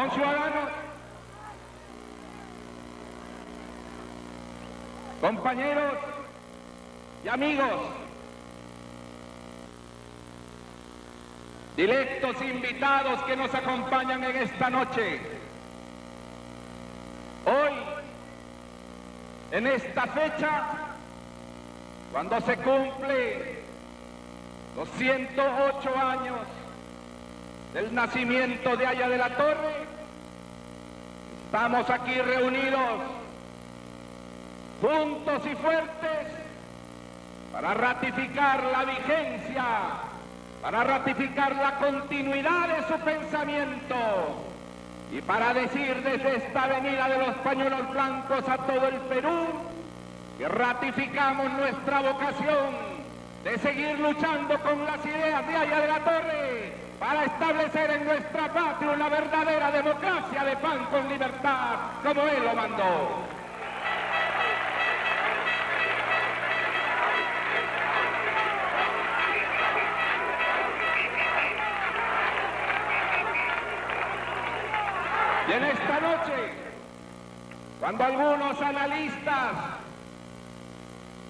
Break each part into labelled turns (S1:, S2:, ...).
S1: Conciudadanos, compañeros y amigos, directos invitados que nos acompañan en esta noche. Hoy, en esta fecha, cuando se cumple los 108 años del nacimiento de Aya de la Torre, estamos aquí reunidos juntos y fuertes para ratificar la vigencia, para ratificar la continuidad de su pensamiento y para decir desde esta avenida de los pañuelos blancos a todo el Perú que ratificamos nuestra vocación de seguir luchando con las ideas de Aya de la Torre para establecer en nuestra patria una verdadera democracia de pan con libertad, como él lo mandó. Y en esta noche, cuando algunos analistas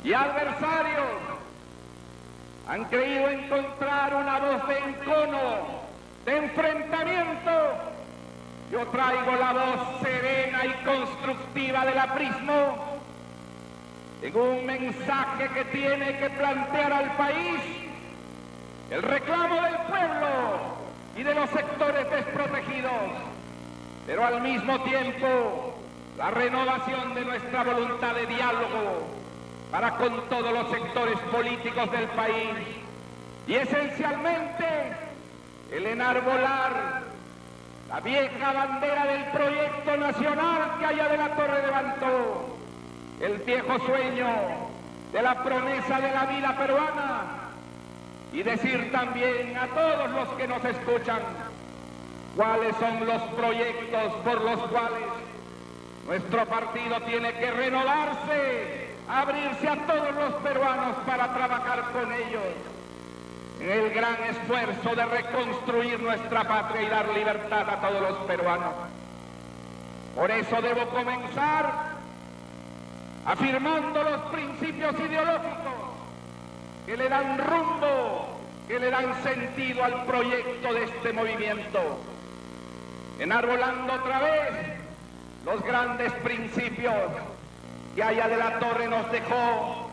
S1: y adversarios han creído encontrar una voz de encono, de enfrentamiento, yo traigo la voz serena y constructiva del aprismo en un mensaje que tiene que plantear al país el reclamo del pueblo y de los sectores desprotegidos, pero al mismo tiempo la renovación de nuestra voluntad de diálogo para con todos los sectores políticos del país y esencialmente el enarbolar la vieja bandera del proyecto nacional que Aya de la Torre levantó, el viejo sueño de la promesa de la vida peruana, y decir también a todos los que nos escuchan cuáles son los proyectos por los cuales nuestro partido tiene que renovarse, abrirse a todos los peruanos para trabajar con ellos en el gran esfuerzo de reconstruir nuestra patria y dar libertad a todos los peruanos. Por eso debo comenzar afirmando los principios ideológicos que le dan rumbo, que le dan sentido al proyecto de este movimiento, enarbolando otra vez los grandes principios que Aya de la Torre nos dejó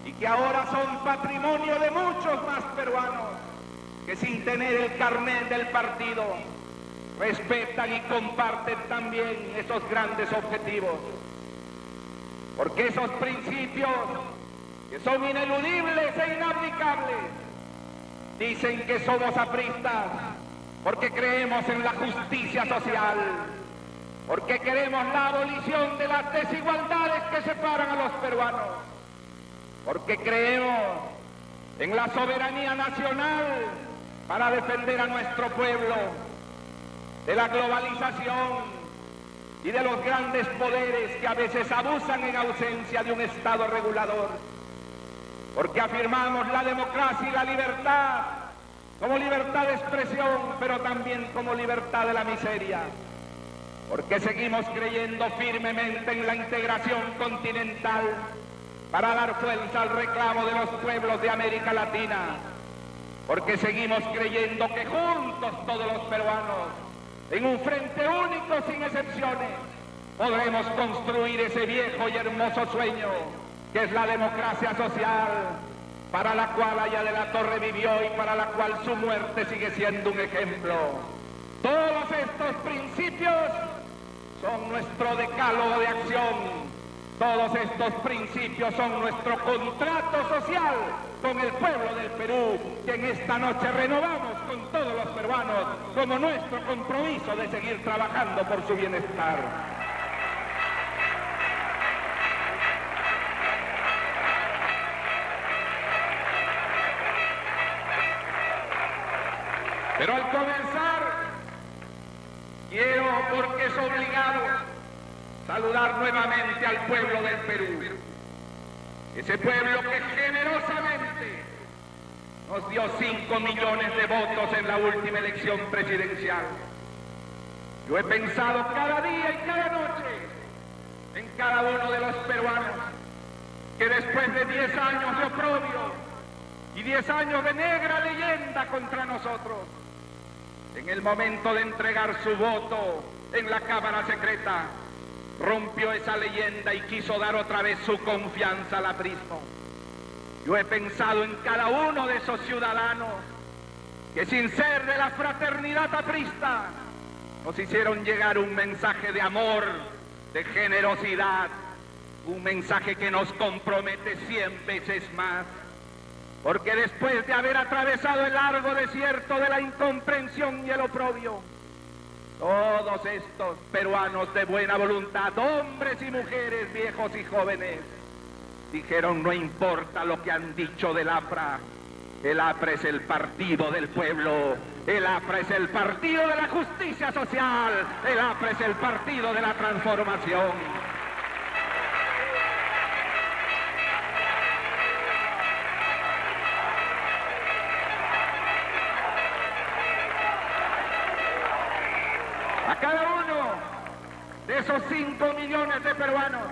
S1: y que ahora son patrimonio de muchos más peruanos que sin tener el carnet del partido respetan y comparten también esos grandes objetivos. Porque esos principios que son ineludibles e inabdicables dicen que somos apristas porque creemos en la justicia social, porque queremos la abolición de las desigualdades que separan a los peruanos, porque creemos en la soberanía nacional para defender a nuestro pueblo de la globalización y de los grandes poderes que a veces abusan en ausencia de un Estado regulador, porque afirmamos la democracia y la libertad como libertad de expresión, pero también como libertad de la miseria, porque seguimos creyendo firmemente en la integración continental para dar fuerza al reclamo de los pueblos de América Latina, porque seguimos creyendo que juntos todos los peruanos, en un frente único sin excepciones, podremos construir ese viejo y hermoso sueño que es la democracia social, para la cual Aya de la Torre vivió y para la cual su muerte sigue siendo un ejemplo. Todos estos principios son nuestro decálogo de acción. Todos estos principios son nuestro contrato social con el pueblo del Perú, que en esta noche renovamos con todos los peruanos como nuestro compromiso de seguir trabajando por su bienestar. Pero al comenzar, quiero, porque es obligado, saludar nuevamente al pueblo del Perú. Ese pueblo que generosamente nos dio 5 millones de votos en la última elección presidencial. Yo he pensado cada día y cada noche en cada uno de los peruanos que después de 10 años de oprobio y 10 años de negra leyenda contra nosotros, en el momento de entregar su voto en la Cámara Secreta, rompió esa leyenda y quiso dar otra vez su confianza al aprismo. Yo he pensado en cada uno de esos ciudadanos que, sin ser de la fraternidad aprista, nos hicieron llegar un mensaje de amor, de generosidad, un mensaje que nos compromete 100 veces más. Porque después de haber atravesado el largo desierto de la incomprensión y el oprobio, todos estos peruanos de buena voluntad, hombres y mujeres, viejos y jóvenes, dijeron: no importa lo que han dicho del APRA, el APRA es el partido del pueblo, el APRA es el partido de la justicia social, el APRA es el partido de la transformación. A cada uno de esos 5 millones de peruanos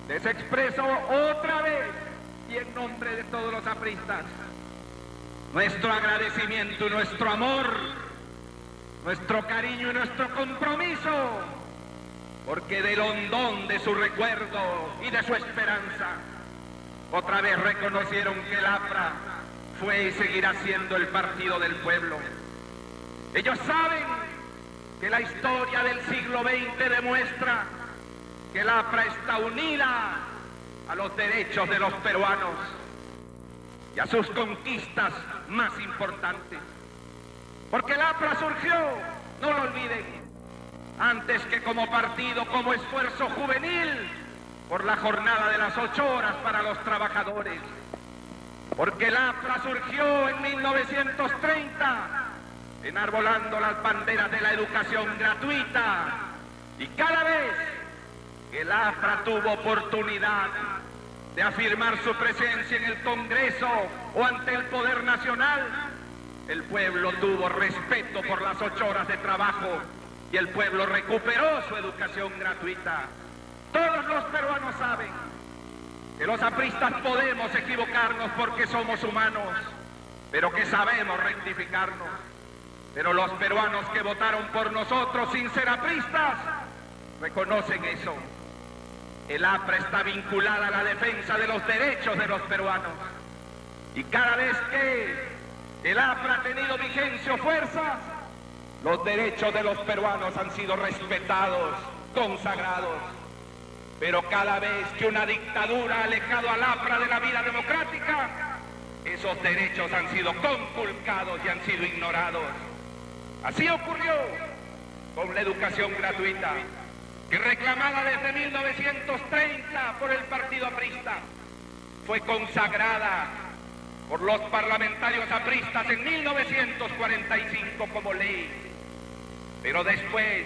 S1: les expreso otra vez, y en nombre de todos los apristas, nuestro agradecimiento y nuestro amor, nuestro cariño y nuestro compromiso, porque del hondón de su recuerdo y de su esperanza, otra vez reconocieron que el APRA fue y seguirá siendo el partido del pueblo. Ellos saben que la historia del siglo XX demuestra que el APRA está unida a los derechos de los peruanos y a sus conquistas más importantes. Porque el APRA surgió, no lo olviden, antes que como partido, como esfuerzo juvenil por la jornada de las 8 horas para los trabajadores. Porque el APRA surgió en 1930, enarbolando las banderas de la educación gratuita, y cada vez que el APRA tuvo oportunidad de afirmar su presencia en el Congreso o ante el Poder Nacional, el pueblo tuvo respeto por las 8 horas de trabajo y el pueblo recuperó su educación gratuita. Todos los peruanos saben que los apristas podemos equivocarnos porque somos humanos, pero que sabemos rectificarnos. Pero los peruanos que votaron por nosotros sin ser apristas reconocen eso. El APRA está vinculada a la defensa de los derechos de los peruanos. Y cada vez que el APRA ha tenido vigencia o fuerza, los derechos de los peruanos han sido respetados, consagrados. Pero cada vez que una dictadura ha alejado al APRA de la vida democrática, esos derechos han sido conculcados y han sido ignorados. Así ocurrió con la educación gratuita, que reclamada desde 1930 por el partido aprista, fue consagrada por los parlamentarios apristas en 1945 como ley. Pero después,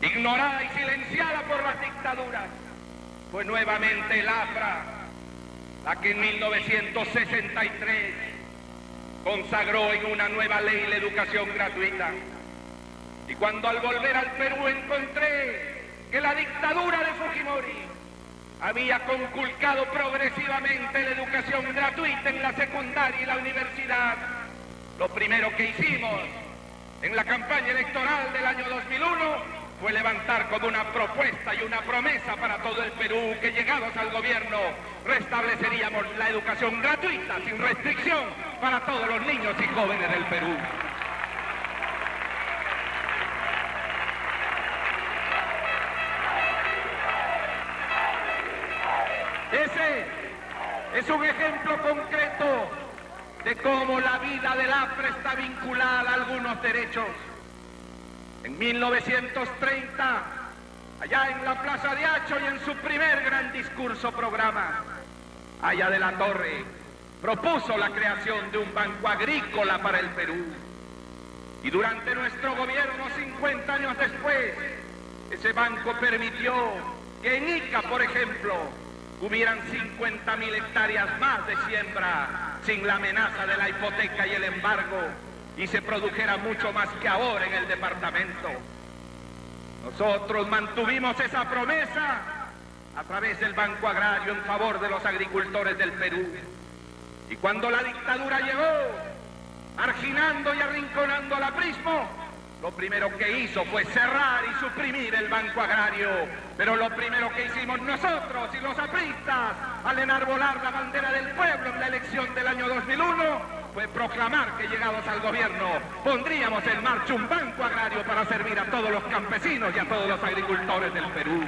S1: ignorada y silenciada por las dictaduras, fue nuevamente el APRA la que en 1963 consagró en una nueva ley la educación gratuita. Y cuando al volver al Perú encontré que la dictadura de Fujimori había conculcado progresivamente la educación gratuita en la secundaria y la universidad, lo primero que hicimos en la campaña electoral del año 2001 fue levantar como una propuesta y una promesa para todo el Perú que, llegados al gobierno, restableceríamos la educación gratuita sin restricción para todos los niños y jóvenes del Perú. Ese es un ejemplo concreto de cómo la vida del APRA está vinculada a algunos derechos. En 1930, allá en la Plaza de Hacho y en su primer gran discurso programa, Aya de la Torre propuso la creación de un banco agrícola para el Perú. Y durante nuestro gobierno, 50 años después, ese banco permitió que en Ica, por ejemplo, hubieran 50.000 hectáreas más de siembra sin la amenaza de la hipoteca y el embargo, y se produjera mucho más que ahora en el departamento. Nosotros mantuvimos esa promesa a través del Banco Agrario en favor de los agricultores del Perú. Y cuando la dictadura llegó, marginando y arrinconando al aprismo, lo primero que hizo fue cerrar y suprimir el Banco Agrario. Pero lo primero que hicimos nosotros y los apristas al enarbolar la bandera del pueblo en la elección del año 2001 fue proclamar que llegados al gobierno pondríamos en marcha un Banco Agrario para servir a todos los campesinos y a todos los agricultores del Perú.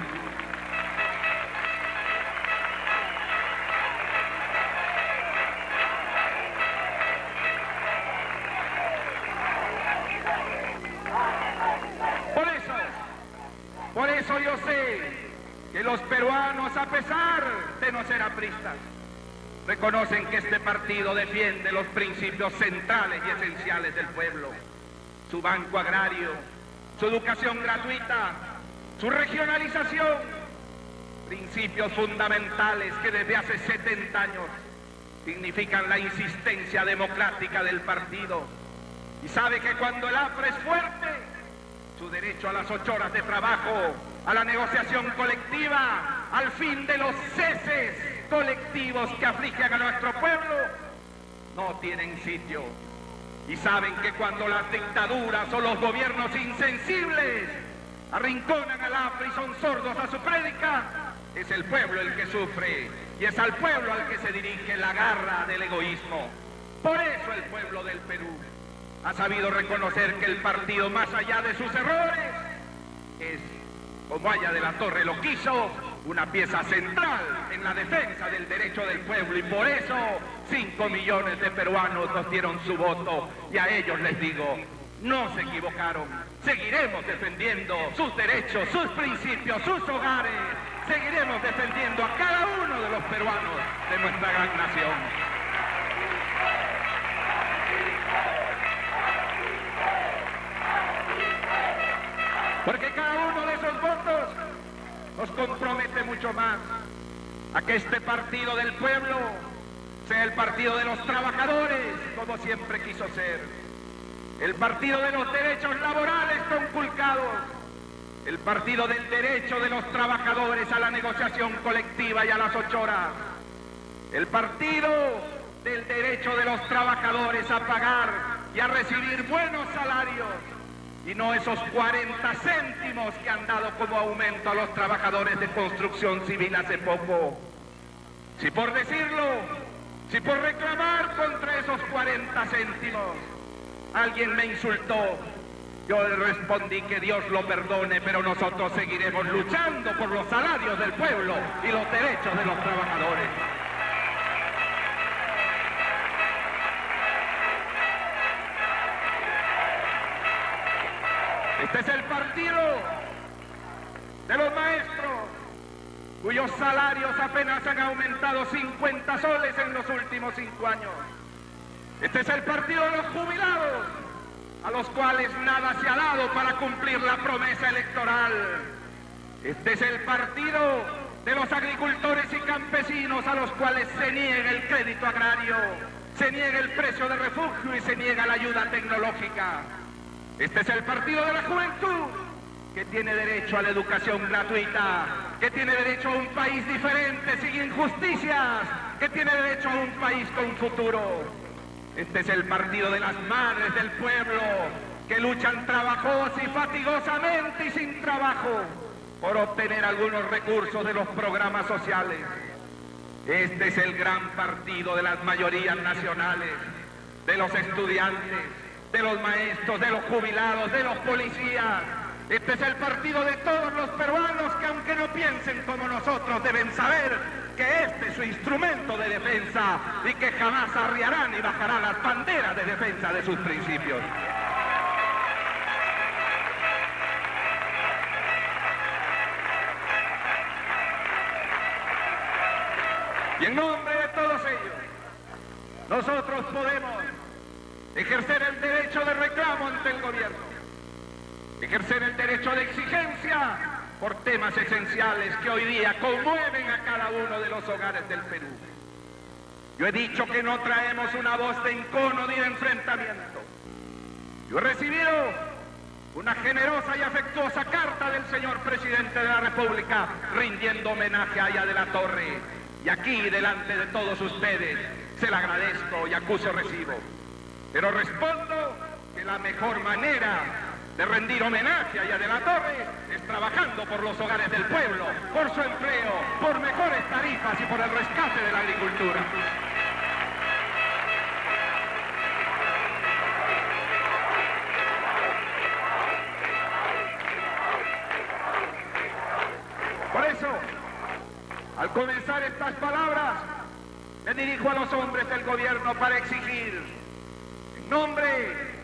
S1: Por eso yo sé que los peruanos, a pesar de no ser apristas, reconocen que este partido defiende los principios centrales y esenciales del pueblo. Su banco agrario, su educación gratuita, su regionalización, principios fundamentales que desde hace 70 años significan la insistencia democrática del partido. Y sabe que cuando el APRA es fuerte, su derecho a las 8 horas de trabajo, a la negociación colectiva, al fin de los ceses colectivos que afligen a nuestro pueblo, no tienen sitio. Y saben que cuando las dictaduras o los gobiernos insensibles arrinconan al APRA y son sordos a su prédica, es el pueblo el que sufre y es al pueblo al que se dirige la garra del egoísmo. Por eso el pueblo del Perú ha sabido reconocer que el partido, más allá de sus errores, es, como Aya de la Torre lo quiso, una pieza central en la defensa del derecho del pueblo, y por eso 5 millones de peruanos nos dieron su voto, y a ellos les digo, no se equivocaron, seguiremos defendiendo sus derechos, sus principios, sus hogares, seguiremos defendiendo a cada uno de los peruanos de nuestra gran nación. Porque cada uno de esos votos nos compromete mucho más a que este partido del pueblo sea el partido de los trabajadores, como siempre quiso ser. El partido de los derechos laborales conculcados. El partido del derecho de los trabajadores a la negociación colectiva y a las 8 horas. El partido del derecho de los trabajadores a pagar y a recibir buenos salarios. Y no esos 40 céntimos que han dado como aumento a los trabajadores de construcción civil hace poco. Si por decirlo, si por reclamar contra esos 40 céntimos alguien me insultó, yo le respondí que Dios lo perdone, pero nosotros seguiremos luchando por los salarios del pueblo y los derechos de los trabajadores. Este es el partido de los maestros, cuyos salarios apenas han aumentado 50 soles en los últimos 5 años. Este es el partido de los jubilados, a los cuales nada se ha dado para cumplir la promesa electoral. Este es el partido de los agricultores y campesinos, a los cuales se niega el crédito agrario, se niega el precio de refugio y se niega la ayuda tecnológica. Este es el partido de la juventud, que tiene derecho a la educación gratuita, que tiene derecho a un país diferente, sin injusticias, que tiene derecho a un país con futuro. Este es el partido de las madres del pueblo, que luchan trabajosa y fatigosamente y sin trabajo por obtener algunos recursos de los programas sociales. Este es el gran partido de las mayorías nacionales, de los estudiantes, de los maestros, de los jubilados, de los policías. Este es el partido de todos los peruanos que, aunque no piensen como nosotros, deben saber que este es su instrumento de defensa y que jamás arriarán ni bajarán las banderas de defensa de sus principios. Y en nombre de todos ellos, nosotros podemos ejercer el derecho de reclamo ante el gobierno, ejercer el derecho de exigencia por temas esenciales que hoy día conmueven a cada uno de los hogares del Perú. Yo he dicho que no traemos una voz de encono ni de enfrentamiento. Yo he recibido una generosa y afectuosa carta del señor presidente de la República, rindiendo homenaje a Aya de la Torre. Y aquí, delante de todos ustedes, se la agradezco y acuso recibo. Pero respondo que la mejor manera de rendir homenaje a Aya de la Torre es trabajando por los hogares del pueblo, por su empleo, por mejores tarifas y por el rescate de la agricultura. Por eso, al comenzar estas palabras, me dirijo a los hombres del gobierno para exigir, en nombre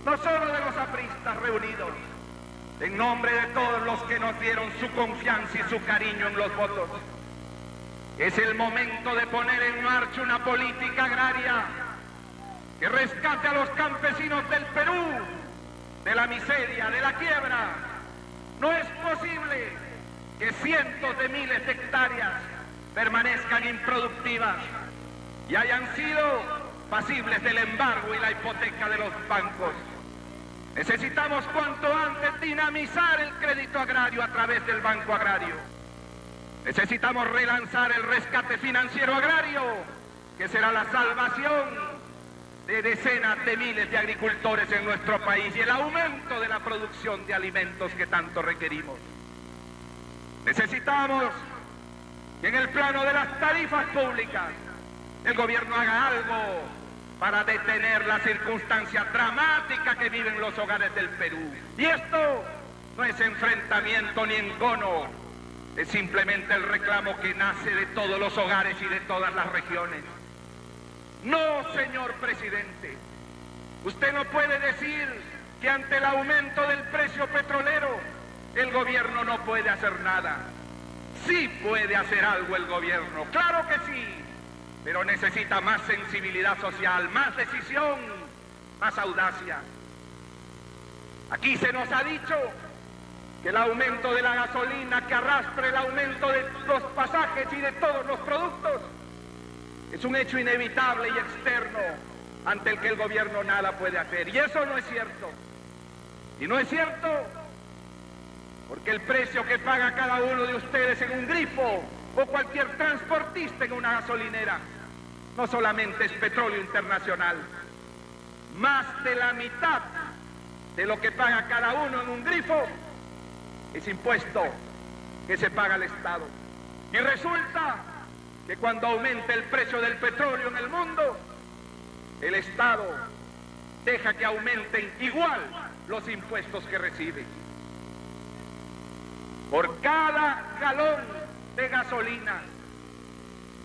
S1: no solo de los apristas reunidos, en nombre de todos los que nos dieron su confianza y su cariño en los votos, es el momento de poner en marcha una política agraria que rescate a los campesinos del Perú de la miseria, de la quiebra. No es posible que cientos de miles de hectáreas permanezcan improductivas y hayan sido pasibles del embargo y la hipoteca de los bancos. Necesitamos cuanto antes dinamizar el crédito agrario a través del Banco Agrario. Necesitamos relanzar el rescate financiero agrario, que será la salvación de decenas de miles de agricultores en nuestro país y el aumento de la producción de alimentos que tanto requerimos. Necesitamos que en el plano de las tarifas públicas el gobierno haga algo para detener la circunstancia dramática que viven los hogares del Perú. Y esto no es enfrentamiento ni encono, es simplemente el reclamo que nace de todos los hogares y de todas las regiones. No, señor presidente, usted no puede decir que ante el aumento del precio petrolero el gobierno no puede hacer nada. Sí puede hacer algo el gobierno, claro que sí, pero necesita más sensibilidad social, más decisión, más audacia. Aquí se nos ha dicho que el aumento de la gasolina, que arrastre el aumento de los pasajes y de todos los productos, es un hecho inevitable y externo ante el que el gobierno nada puede hacer. Y eso no es cierto. Y no es cierto porque el precio que paga cada uno de ustedes en un grifo o cualquier transportista en una gasolinera no solamente es petróleo internacional. Más de la mitad de lo que paga cada uno en un grifo es impuesto que se paga al Estado. Y resulta que cuando aumenta el precio del petróleo en el mundo, el Estado deja que aumenten igual los impuestos que recibe. Por cada galón de gasolina,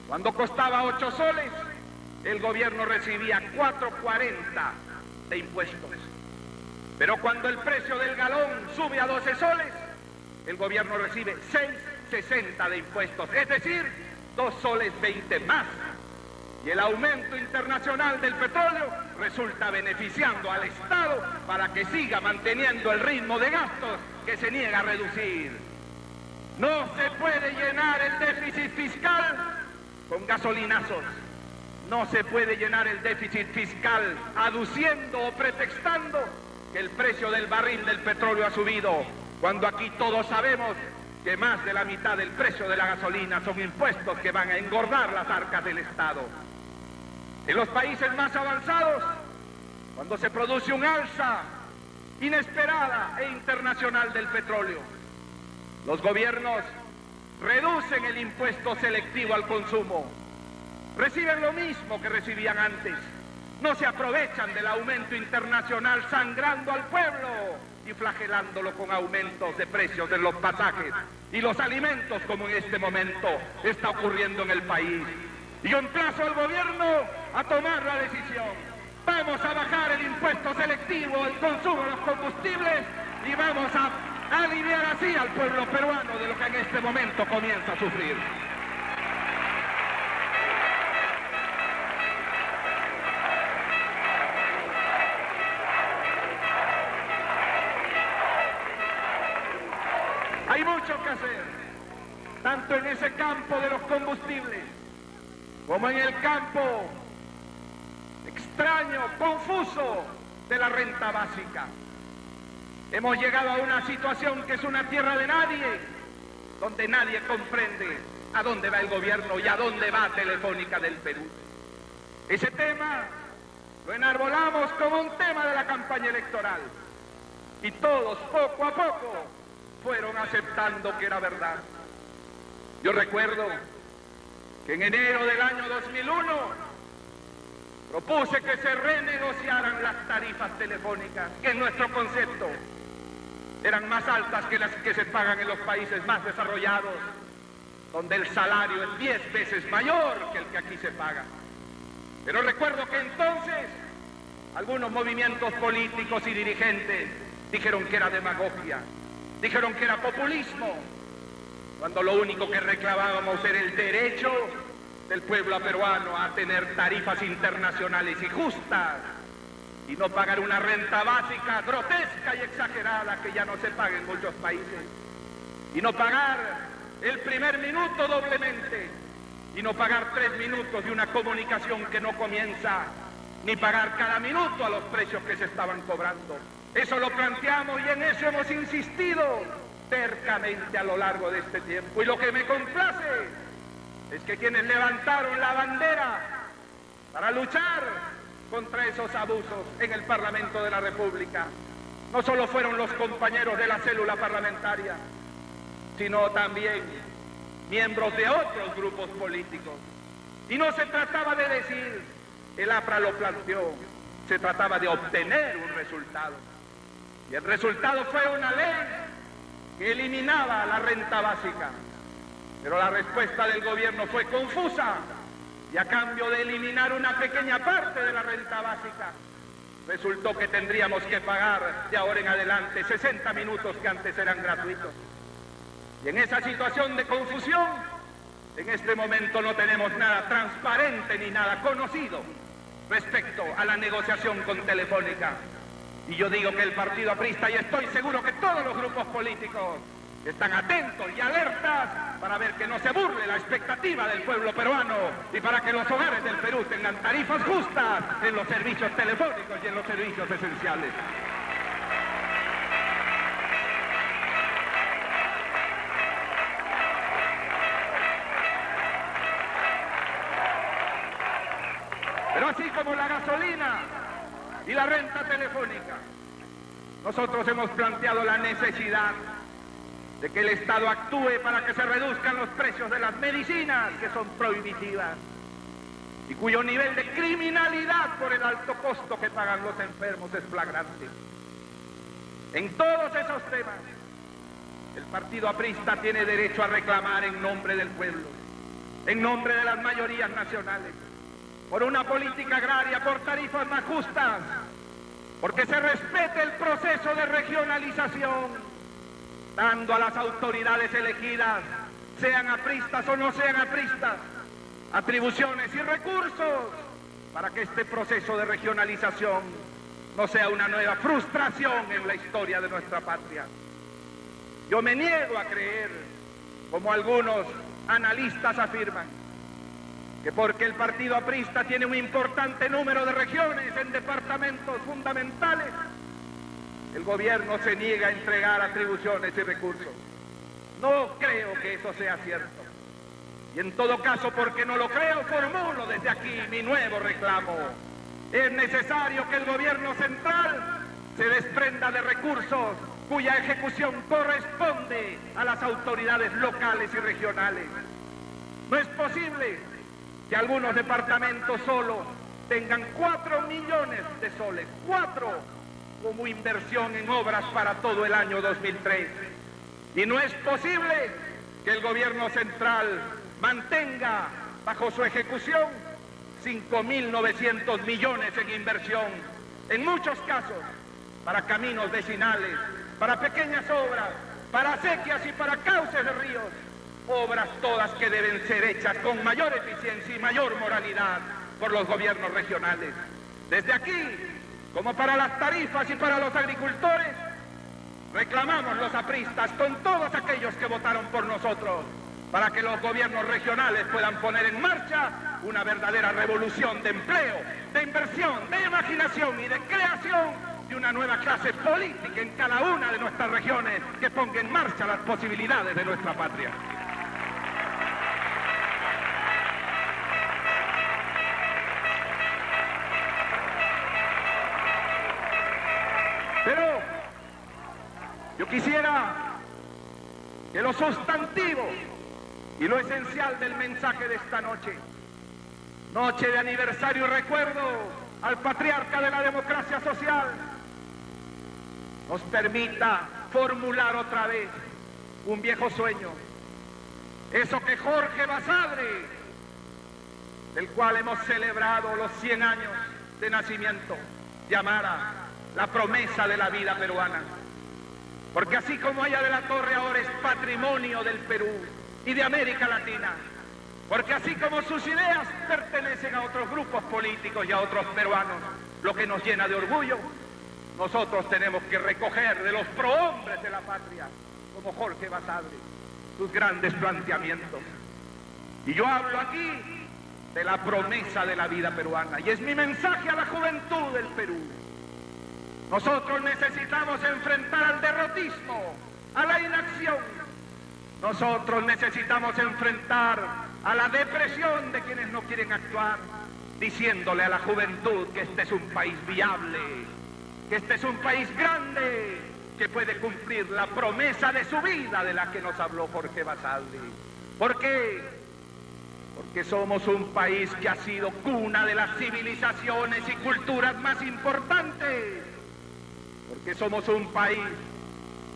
S1: cuando costaba 8 soles, el gobierno recibía 4.40 de impuestos. Pero cuando el precio del galón sube a 12 soles, el gobierno recibe 6.60 de impuestos, es decir, 2 soles 20 más. Y el aumento internacional del petróleo resulta beneficiando al Estado para que siga manteniendo el ritmo de gastos que se niega a reducir. No se puede llenar el déficit fiscal con gasolinazos. No se puede llenar el déficit fiscal aduciendo o pretextando que el precio del barril del petróleo ha subido, cuando aquí todos sabemos que más de la mitad del precio de la gasolina son impuestos que van a engordar las arcas del Estado. En los países más avanzados, cuando se produce un alza inesperada e internacional del petróleo, los gobiernos reducen el impuesto selectivo al consumo, reciben lo mismo que recibían antes, no se aprovechan del aumento internacional sangrando al pueblo y flagelándolo con aumentos de precios de los pasajes y los alimentos, como en este momento está ocurriendo en el país. Y yo emplazo al gobierno a tomar la decisión. Vamos a bajar el impuesto selectivo al consumo de los combustibles y vamos a aliviar así al pueblo peruano de lo que en este momento comienza a sufrir. Hay mucho que hacer, tanto en ese campo de los combustibles, como en el campo extraño, confuso, de la renta básica. Hemos llegado a una situación que es una tierra de nadie, donde nadie comprende a dónde va el gobierno y a dónde va Telefónica del Perú. Ese tema lo enarbolamos como un tema de la campaña electoral y todos, poco a poco, fueron aceptando que era verdad. Yo recuerdo que en enero del año 2001 propuse que se renegociaran las tarifas telefónicas, que en nuestro concepto eran más altas que las que se pagan en los países más desarrollados, donde el salario es 10 veces mayor que el que aquí se paga. Pero recuerdo que entonces algunos movimientos políticos y dirigentes dijeron que era demagogia, dijeron que era populismo, cuando lo único que reclamábamos era el derecho del pueblo peruano a tener tarifas internacionales y justas y no pagar una renta básica grotesca y exagerada que ya no se paga en muchos países, y no pagar el primer minuto doblemente, y no pagar 3 minutos de una comunicación que no comienza, ni pagar cada minuto a los precios que se estaban cobrando. Eso lo planteamos y en eso hemos insistido tercamente a lo largo de este tiempo. Y lo que me complace es que quienes levantaron la bandera para luchar contra esos abusos en el Parlamento de la República no solo fueron los compañeros de la célula parlamentaria, sino también miembros de otros grupos políticos. Y no se trataba de decir, el APRA lo planteó, se trataba de obtener un resultado. Y el resultado fue una ley que eliminaba la renta básica. Pero la respuesta del gobierno fue confusa, y a cambio de eliminar una pequeña parte de la renta básica, resultó que tendríamos que pagar de ahora en adelante 60 minutos que antes eran gratuitos. Y en esa situación de confusión, en este momento no tenemos nada transparente ni nada conocido respecto a la negociación con Telefónica. Y yo digo que el Partido Aprista, y estoy seguro que todos los grupos políticos están atentos y alertas para ver que no se burle la expectativa del pueblo peruano y para que los hogares del Perú tengan tarifas justas en los servicios telefónicos y en los servicios esenciales. Pero así como la gasolina y la renta telefónica, nosotros hemos planteado la necesidad de que el Estado actúe para que se reduzcan los precios de las medicinas, que son prohibitivas, y cuyo nivel de criminalidad por el alto costo que pagan los enfermos es flagrante. En todos esos temas, el Partido Aprista tiene derecho a reclamar en nombre del pueblo, en nombre de las mayorías nacionales, por una política agraria, por tarifas más justas, porque se respete el proceso de regionalización, dando a las autoridades elegidas, sean apristas o no sean apristas, atribuciones y recursos para que este proceso de regionalización no sea una nueva frustración en la historia de nuestra patria. Yo me niego a creer, como algunos analistas afirman, que porque el Partido Aprista tiene un importante número de regiones en departamentos fundamentales, el gobierno se niega a entregar atribuciones y recursos. No creo que eso sea cierto. Y en todo caso, porque no lo creo, formulo desde aquí mi nuevo reclamo. Es necesario que el gobierno central se desprenda de recursos cuya ejecución corresponde a las autoridades locales y regionales. No es posible que algunos departamentos solo tengan 4 millones de soles, 4, como inversión en obras para todo el año 2003. Y no es posible que el gobierno central mantenga bajo su ejecución 5.900 millones en inversión, en muchos casos para caminos vecinales, para pequeñas obras, para acequias y para cauces de ríos, obras todas que deben ser hechas con mayor eficiencia y mayor moralidad por los gobiernos regionales. Desde aquí, como para las tarifas y para los agricultores, reclamamos los apristas con todos aquellos que votaron por nosotros para que los gobiernos regionales puedan poner en marcha una verdadera revolución de empleo, de inversión, de imaginación y de creación de una nueva clase política en cada una de nuestras regiones que ponga en marcha las posibilidades de nuestra patria. Pero yo quisiera que lo sustantivo y lo esencial del mensaje de esta noche, noche de aniversario y recuerdo al patriarca de la democracia social, nos permita formular otra vez un viejo sueño, eso que Jorge Basadre, del cual hemos celebrado los 100 años de nacimiento, llamara la promesa de la vida peruana. Porque así como Aya de la Torre ahora es patrimonio del Perú y de América Latina, porque así como sus ideas pertenecen a otros grupos políticos y a otros peruanos, lo que nos llena de orgullo, nosotros tenemos que recoger de los prohombres de la patria, como Jorge Basadre, sus grandes planteamientos. Y yo hablo aquí de la promesa de la vida peruana, y es mi mensaje a la juventud del Perú. Nosotros necesitamos enfrentar al derrotismo, a la inacción. Nosotros necesitamos enfrentar a la depresión de quienes no quieren actuar, diciéndole a la juventud que este es un país viable, que este es un país grande, que puede cumplir la promesa de su vida de la que nos habló Jorge Basadre. ¿Por qué? Porque somos un país que ha sido cuna de las civilizaciones y culturas más importantes. Porque somos un país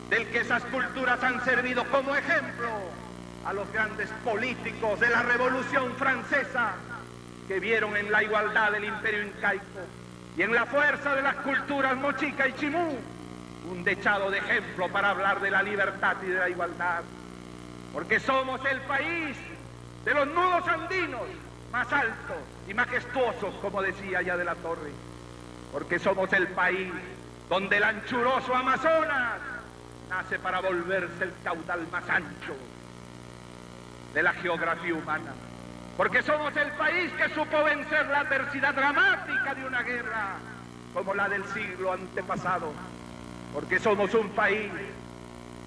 S1: del que esas culturas han servido como ejemplo a los grandes políticos de la Revolución Francesa, que vieron en la igualdad del imperio incaico y en la fuerza de las culturas mochica y chimú un dechado de ejemplo para hablar de la libertad y de la igualdad. Porque somos el país de los nudos andinos más altos y majestuosos, como decía Aya de la Torre. Porque somos el país donde el anchuroso Amazonas nace para volverse el caudal más ancho de la geografía humana. Porque somos el país que supo vencer la adversidad dramática de una guerra como la del siglo antepasado. Porque somos un país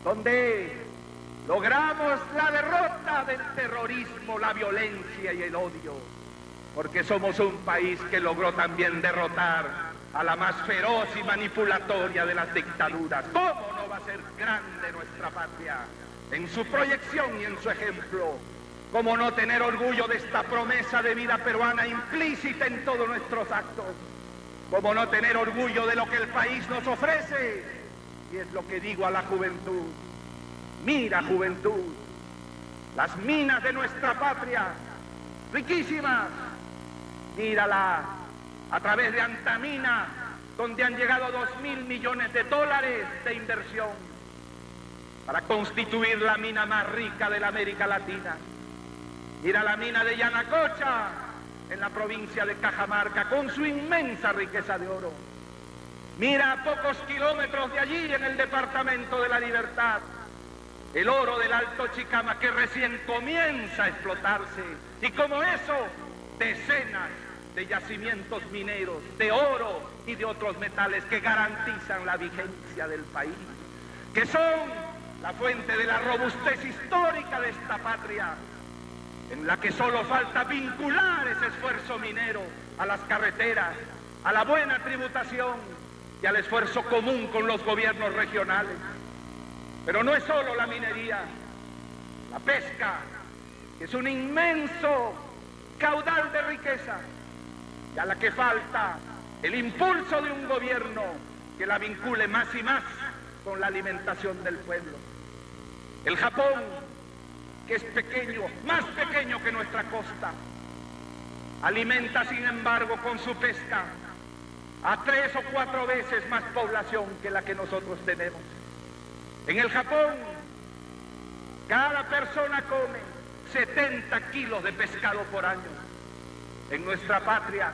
S1: donde logramos la derrota del terrorismo, la violencia y el odio. Porque somos un país que logró también derrotar a la más feroz y manipulatoria de las dictaduras. ¿Cómo no va a ser grande nuestra patria en su proyección y en su ejemplo? ¿Cómo no tener orgullo de esta promesa de vida peruana implícita en todos nuestros actos? ¿Cómo no tener orgullo de lo que el país nos ofrece? Y es lo que digo a la juventud. Mira, juventud, las minas de nuestra patria, riquísimas, mírala a través de Antamina, donde han llegado 2.000 millones de dólares de inversión para constituir la mina más rica de la América Latina. Mira la mina de Yanacocha, en la provincia de Cajamarca, con su inmensa riqueza de oro. Mira a pocos kilómetros de allí, en el departamento de La Libertad, el oro del Alto Chicama, que recién comienza a explotarse. Y como eso, decenas de yacimientos mineros, de oro y de otros metales que garantizan la vigencia del país, que son la fuente de la robustez histórica de esta patria, en la que solo falta vincular ese esfuerzo minero a las carreteras, a la buena tributación y al esfuerzo común con los gobiernos regionales. Pero no es solo la minería, la pesca, que es un inmenso caudal de riqueza, y a la que falta el impulso de un gobierno que la vincule más y más con la alimentación del pueblo. El Japón, que es pequeño, más pequeño que nuestra costa, alimenta sin embargo con su pesca a 3 o 4 veces más población que la que nosotros tenemos. En el Japón, cada persona come 70 kilos de pescado por año. En nuestra patria,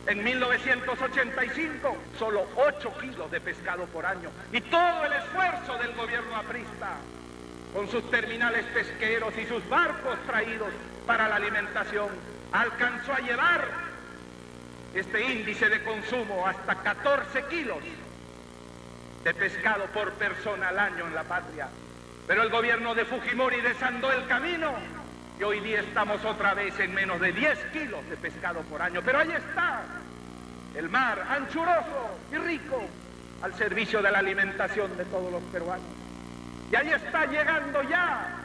S1: en 1985, solo 8 kilos de pescado por año. Y todo el esfuerzo del gobierno aprista, con sus terminales pesqueros y sus barcos traídos para la alimentación, alcanzó a llevar este índice de consumo hasta 14 kilos de pescado por persona al año en la patria. Pero el gobierno de Fujimori desandó el camino y hoy día estamos otra vez en menos de 10 kilos de pescado por año. Pero ahí está el mar, anchuroso y rico, al servicio de la alimentación de todos los peruanos. Y ahí está llegando ya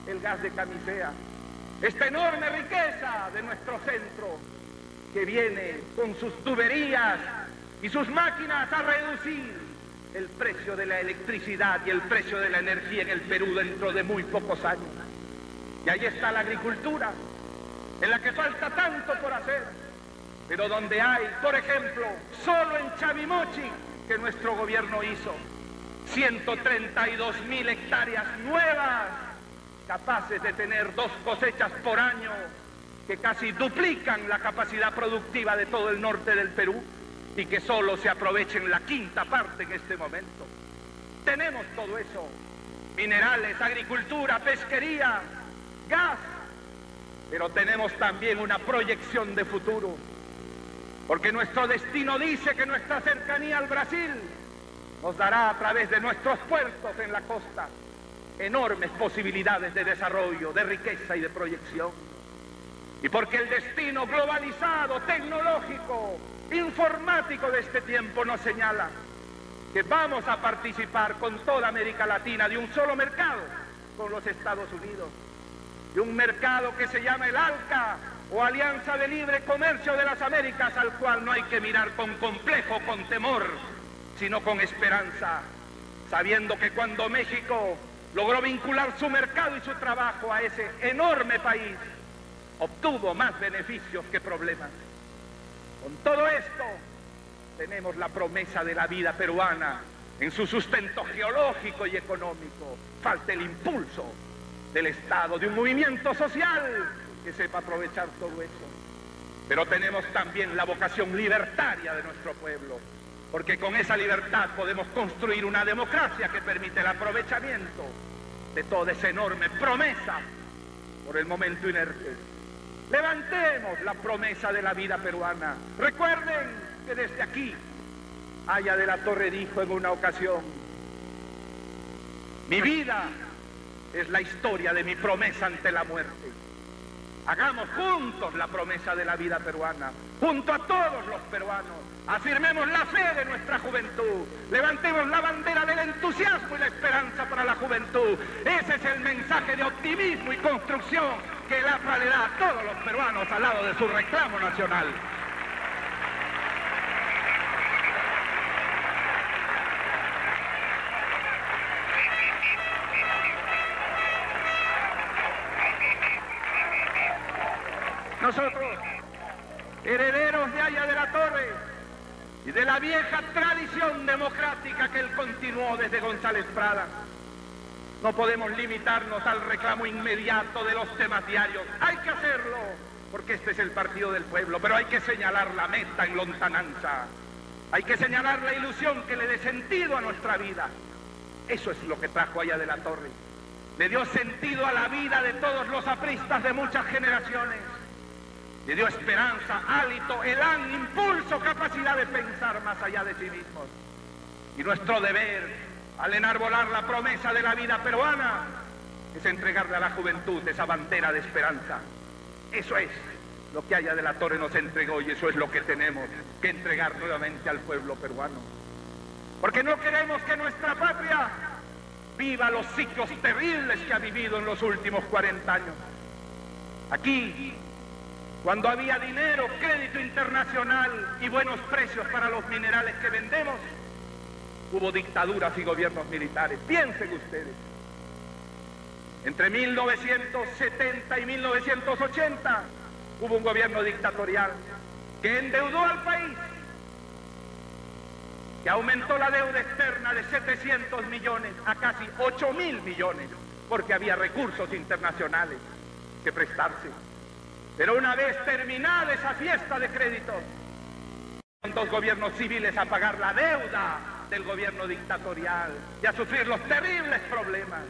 S1: el gas de Camisea, esta enorme riqueza de nuestro centro, que viene con sus tuberías y sus máquinas a reducir el precio de la electricidad y el precio de la energía en el Perú dentro de muy pocos años. Y ahí está la agricultura, en la que falta tanto por hacer, pero donde hay, por ejemplo, solo en Chavimochi, que nuestro gobierno hizo 132.000 hectáreas nuevas, capaces de tener 2 cosechas por año, que casi duplican la capacidad productiva de todo el norte del Perú y que solo se aprovechen la 1/5 parte en este momento. Tenemos todo eso: minerales, agricultura, pesquería, gas, pero tenemos también una proyección de futuro, porque nuestro destino dice que nuestra cercanía al Brasil nos dará, a través de nuestros puertos en la costa, enormes posibilidades de desarrollo, de riqueza y de proyección. Y porque el destino globalizado, tecnológico, informático de este tiempo nos señala que vamos a participar con toda América Latina de un solo mercado, con los Estados Unidos, de un mercado que se llama el ALCA, o Alianza de Libre Comercio de las Américas, al cual no hay que mirar con complejo, con temor, sino con esperanza, sabiendo que cuando México logró vincular su mercado y su trabajo a ese enorme país, obtuvo más beneficios que problemas. Con todo esto, tenemos la promesa de la vida peruana en su sustento geológico y económico. Falta el impulso del Estado, de un movimiento social que sepa aprovechar todo eso. Pero tenemos también la vocación libertaria de nuestro pueblo, porque con esa libertad podemos construir una democracia que permite el aprovechamiento de toda esa enorme promesa, por el momento inerte. Levantemos la promesa de la vida peruana. Recuerden que desde aquí, Haya de la Torre dijo en una ocasión: mi vida es la historia de mi promesa ante la muerte. Hagamos juntos la promesa de la vida peruana, junto a todos los peruanos. Afirmemos la fe de nuestra juventud, levantemos la bandera del entusiasmo y la esperanza para la juventud. Ese es el mensaje de optimismo y construcción que el APRA le da a todos los peruanos al lado de su reclamo nacional. Nosotros, herederos de Haya de la Torre y de la vieja tradición democrática que él continuó desde González Prada, no podemos limitarnos al reclamo inmediato de los temas diarios. Hay que hacerlo, porque este es el partido del pueblo, pero hay que señalar la meta en lontananza. Hay que señalar la ilusión que le dé sentido a nuestra vida. Eso es lo que trajo Haya de la Torre. Le dio sentido a la vida de todos los apristas de muchas generaciones. Le dio esperanza, hálito, elán, impulso, capacidad de pensar más allá de sí mismos. Y nuestro deber, al enarbolar la promesa de la vida peruana, es entregarle a la juventud esa bandera de esperanza. Eso es lo que Haya de la Torre nos entregó y eso es lo que tenemos que entregar nuevamente al pueblo peruano. Porque no queremos que nuestra patria viva los ciclos terribles que ha vivido en los últimos 40 años. Aquí, cuando había dinero, crédito internacional y buenos precios para los minerales que vendemos, hubo dictaduras y gobiernos militares. Piensen ustedes. Entre 1970 y 1980 hubo un gobierno dictatorial que endeudó al país, que aumentó la deuda externa de 700 millones a casi 8.000 millones, porque había recursos internacionales que prestarse. Pero una vez terminada esa fiesta de créditos, fueron 2 gobiernos civiles a pagar la deuda del gobierno dictatorial y a sufrir los terribles problemas.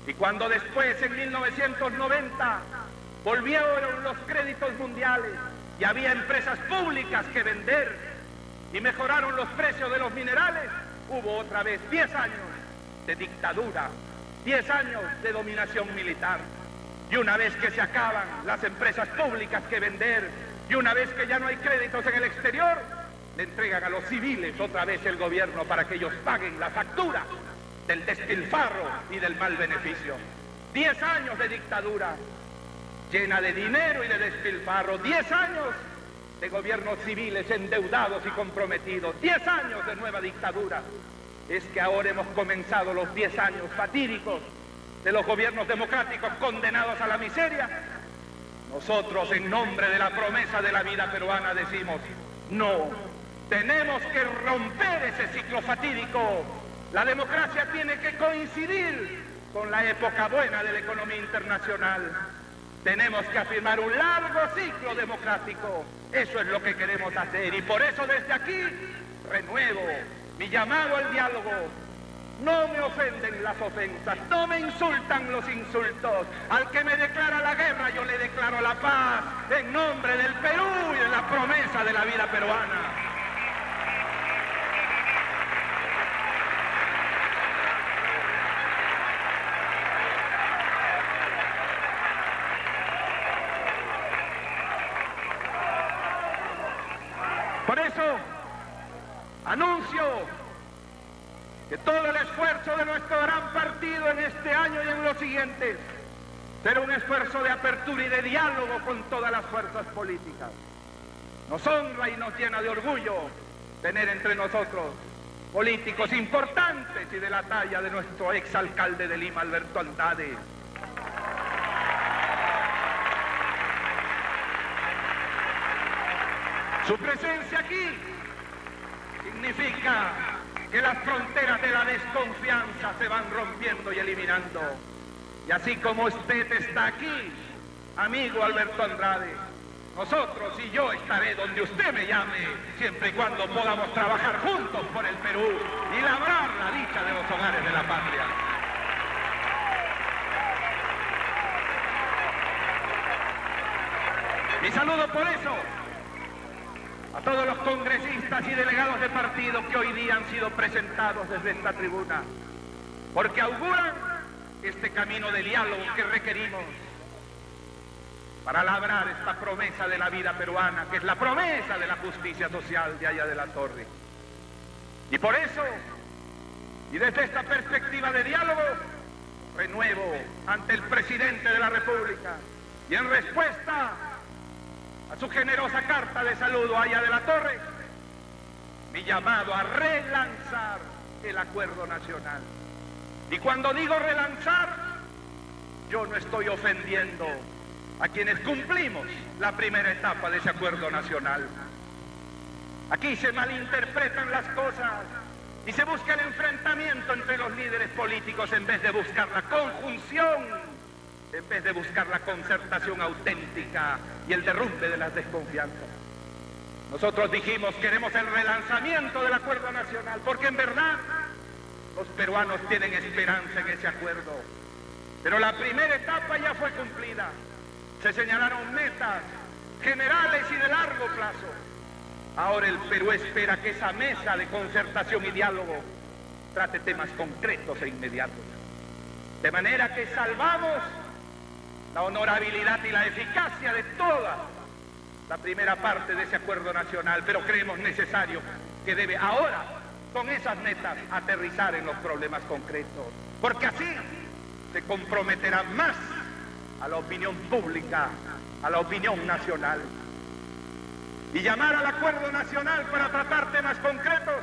S1: Y cuando después, en 1990, volvieron los créditos mundiales y había empresas públicas que vender y mejoraron los precios de los minerales, hubo otra vez 10 años de dictadura, 10 años de dominación militar. Y una vez que se acaban las empresas públicas que vender y una vez que ya no hay créditos en el exterior, le entregan a los civiles otra vez el gobierno para que ellos paguen la factura del despilfarro y del mal beneficio. 10 años de dictadura llena de dinero y de despilfarro, 10 años de gobiernos civiles endeudados y comprometidos, 10 años de nueva dictadura. Es que ahora hemos comenzado los 10 años fatídicos de los gobiernos democráticos condenados a la miseria. Nosotros, en nombre de la promesa de la vida peruana, decimos: no, tenemos que romper ese ciclo fatídico. La democracia tiene que coincidir con la época buena de la economía internacional. Tenemos que afirmar un largo ciclo democrático. Eso es lo que queremos hacer. Y por eso desde aquí renuevo mi llamado al diálogo. No me ofenden las ofensas, no me insultan los insultos. Al que me declara la guerra, yo le declaro la paz en nombre del Perú y de la promesa de la vida peruana. Por eso, anuncio que todo el esfuerzo de nuestro gran partido en este año y en los siguientes será un esfuerzo de apertura y de diálogo con todas las fuerzas políticas. Nos honra y nos llena de orgullo tener entre nosotros políticos importantes y de la talla de nuestro exalcalde de Lima, Alberto Andrade. Su presencia aquí significa que las fronteras de la desconfianza se van rompiendo y eliminando. Y así como usted está aquí, amigo Alberto Andrade, nosotros y yo estaré donde usted me llame, siempre y cuando podamos trabajar juntos por el Perú y labrar la dicha de los hogares de la patria. Y saludo por eso a todos los congresistas y delegados de partido que hoy día han sido presentados desde esta tribuna, porque auguran este camino de diálogo que requerimos para labrar esta promesa de la vida peruana, que es la promesa de la justicia social de allá de la Torre. Y por eso, y desde esta perspectiva de diálogo, renuevo ante el presidente de la República y en respuesta a su generosa carta de saludo allá de la Torre, mi llamado a relanzar el acuerdo nacional. Y cuando digo relanzar, yo no estoy ofendiendo a quienes cumplimos la primera etapa de ese acuerdo nacional. Aquí se malinterpretan las cosas y se busca el enfrentamiento entre los líderes políticos en vez de buscar la conjunción, en vez de buscar la concertación auténtica y el derrumbe de las desconfianzas. Nosotros dijimos: queremos el relanzamiento del acuerdo nacional, porque en verdad los peruanos tienen esperanza en ese acuerdo. Pero la primera etapa ya fue cumplida. Se señalaron metas generales y de largo plazo. Ahora el Perú espera que esa mesa de concertación y diálogo trate temas concretos e inmediatos. De manera que salvamos la honorabilidad y la eficacia de toda la primera parte de ese acuerdo nacional, pero creemos necesario que debe ahora, con esas metas, aterrizar en los problemas concretos, porque así se comprometerá más a la opinión pública, a la opinión nacional. Y llamar al acuerdo nacional para tratar temas concretos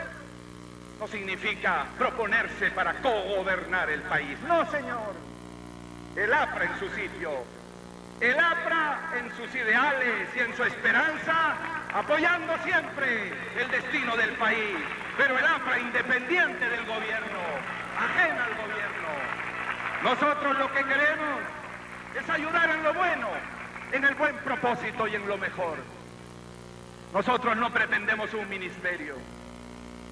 S1: no significa proponerse para cogobernar el país. No, señor. El APRA en su sitio, el APRA en sus ideales y en su esperanza, apoyando siempre el destino del país, pero el APRA independiente del gobierno, ajena al gobierno. Nosotros lo que queremos es ayudar en lo bueno, en el buen propósito y en lo mejor. Nosotros no pretendemos un ministerio,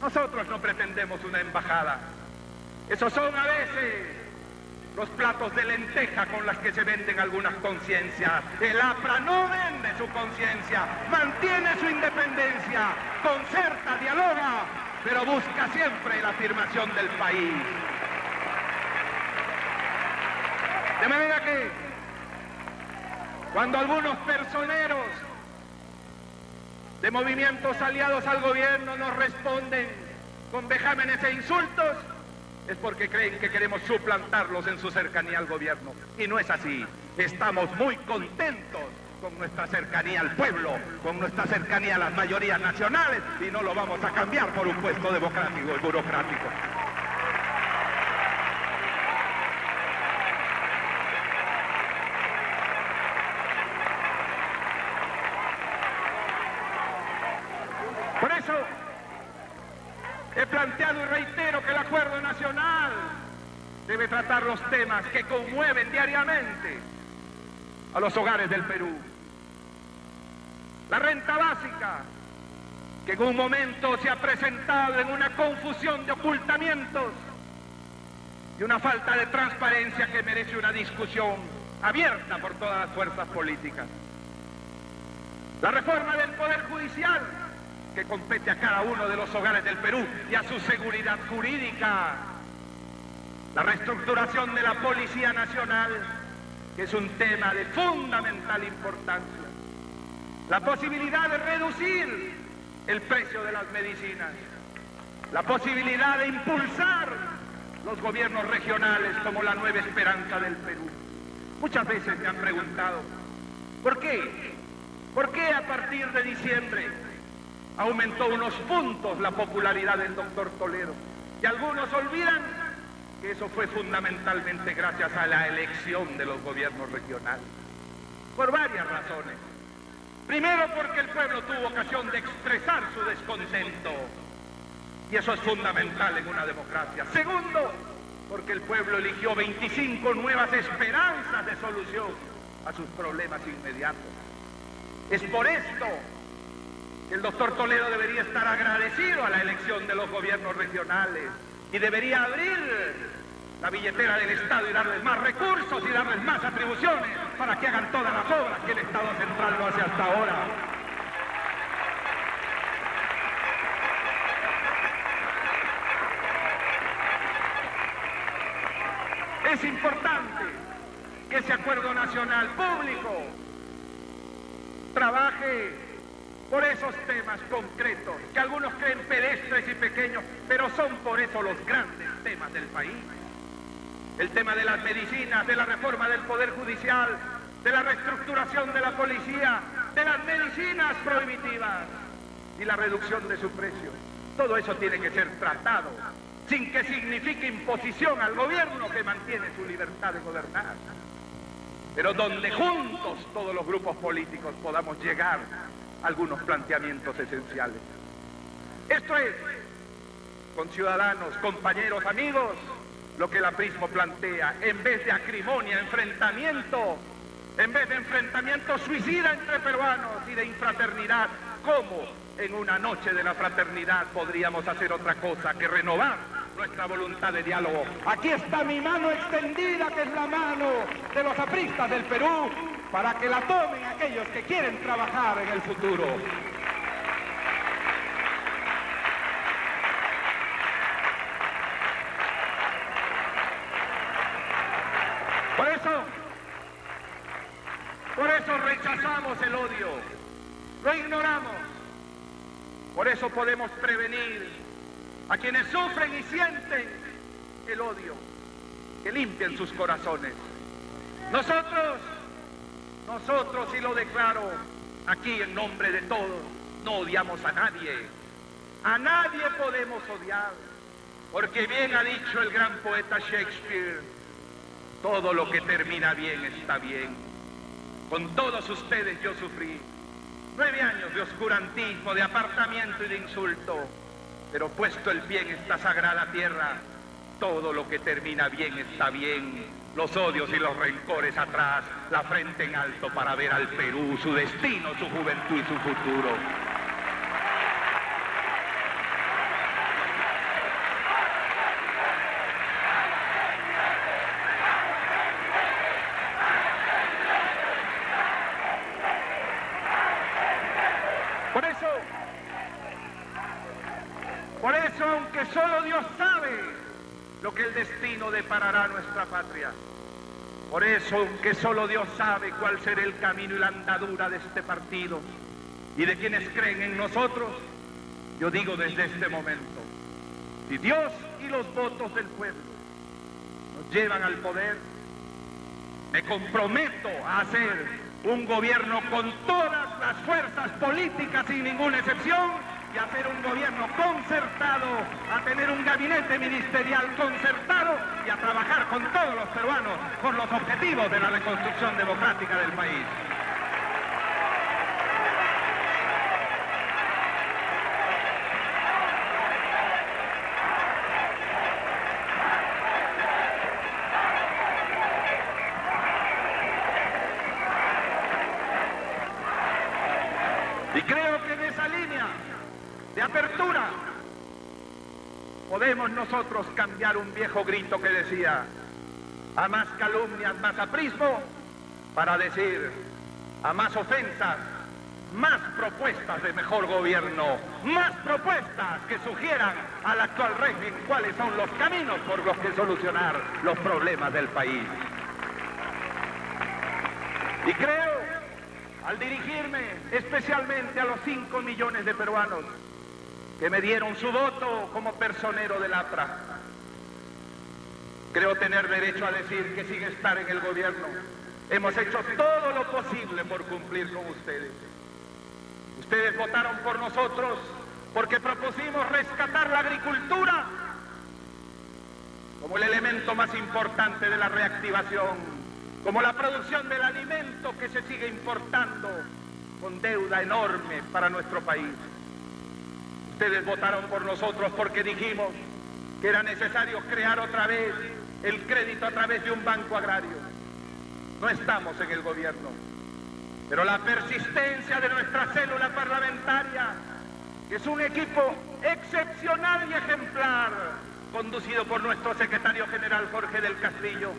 S1: nosotros no pretendemos una embajada. Esos son a veces los platos de lenteja con las que se venden algunas conciencias. El APRA no vende su conciencia, mantiene su independencia, concerta, dialoga, pero busca siempre la afirmación del país. De manera que, cuando algunos personeros de movimientos aliados al gobierno nos responden con vejámenes e insultos, es porque creen que queremos suplantarlos en su cercanía al gobierno. Y no es así. Estamos muy contentos con nuestra cercanía al pueblo, con nuestra cercanía a las mayorías nacionales, y no lo vamos a cambiar por un puesto democrático y burocrático. Por eso he planteado y reitero que el Acuerdo Nacional debe tratar los temas que conmueven diariamente a los hogares del Perú. La renta básica, que en un momento se ha presentado en una confusión de ocultamientos y una falta de transparencia que merece una discusión abierta por todas las fuerzas políticas. La reforma del Poder Judicial, que compete a cada uno de los hogares del Perú y a su seguridad jurídica. La reestructuración de la Policía Nacional, que es un tema de fundamental importancia. La posibilidad de reducir el precio de las medicinas. La posibilidad de impulsar los gobiernos regionales como la nueva esperanza del Perú. Muchas veces me han preguntado, ¿por qué? ¿Por qué a partir de diciembre aumentó unos puntos la popularidad del doctor Toledo? Y algunos olvidan que eso fue fundamentalmente gracias a la elección de los gobiernos regionales. Por varias razones. Primero, porque el pueblo tuvo ocasión de expresar su descontento. Y eso es fundamental en una democracia. Segundo, porque el pueblo eligió 25 nuevas esperanzas de solución a sus problemas inmediatos. Es por esto que el doctor Toledo debería estar agradecido a la elección de los gobiernos regionales y debería abrir la billetera del Estado y darles más recursos y darles más atribuciones para que hagan todas las obras que el Estado central no hace hasta ahora. Es importante que ese acuerdo nacional público trabaje por esos temas concretos, que algunos creen pedestres y pequeños, pero son por eso los grandes temas del país. El tema de las medicinas, de la reforma del Poder Judicial, de la reestructuración de la policía, de las medicinas prohibitivas y la reducción de su precio. Todo eso tiene que ser tratado, sin que signifique imposición al gobierno que mantiene su libertad de gobernar. Pero donde juntos todos los grupos políticos podamos llegar a algunos planteamientos esenciales. Esto es, conciudadanos, compañeros, amigos, lo que el aprismo plantea. En vez de acrimonia, enfrentamiento, en vez de enfrentamiento suicida entre peruanos y de infraternidad, ¿cómo en una noche de la fraternidad podríamos hacer otra cosa que renovar nuestra voluntad de diálogo? Aquí está mi mano extendida, que es la mano de los apristas del Perú, para que la tomen aquellos que quieren trabajar en el futuro. Por eso rechazamos el odio, lo ignoramos. Por eso podemos prevenir a quienes sufren y sienten el odio, que limpien sus corazones. Nosotros, y lo declaro aquí en nombre de todos, no odiamos a nadie. A nadie podemos odiar, porque bien ha dicho el gran poeta Shakespeare, todo lo que termina bien está bien. Con todos ustedes yo sufrí 9 años de oscurantismo, de apartamiento y de insulto, pero puesto el pie en esta sagrada tierra, todo lo que termina bien está bien. Los odios y los rencores atrás, la frente en alto para ver al Perú, su destino, su juventud y su futuro. Por eso, aunque solo Dios sabe lo que el destino deparará a nuestra patria, por eso, aunque solo Dios sabe cuál será el camino y la andadura de este partido y de quienes creen en nosotros, yo digo desde este momento, si Dios y los votos del pueblo nos llevan al poder, me comprometo a hacer un gobierno con todas las fuerzas políticas sin ninguna excepción y a hacer un gobierno concertado, a tener un gabinete ministerial concertado y a trabajar con todos los peruanos por los objetivos de la reconstrucción democrática del país. Y creo que en esa línea de apertura podemos nosotros cambiar un viejo grito que decía a más calumnias, más aprismo, para decir a más ofensas, más propuestas de mejor gobierno, más propuestas que sugieran al actual régimen cuáles son los caminos por los que solucionar los problemas del país. Y creo, al dirigirme especialmente a los 5 millones de peruanos que me dieron su voto como personero del APRA, creo tener derecho a decir que sin estar en el gobierno hemos hecho todo lo posible por cumplir con ustedes. Ustedes votaron por nosotros porque propusimos rescatar la agricultura como el elemento más importante de la reactivación, como la producción del alimento que se sigue importando con deuda enorme para nuestro país. Ustedes votaron por nosotros porque dijimos que era necesario crear otra vez el crédito a través de un banco agrario. No estamos en el gobierno, pero la persistencia de nuestra célula parlamentaria, que es un equipo excepcional y ejemplar, conducido por nuestro secretario general Jorge del Castillo,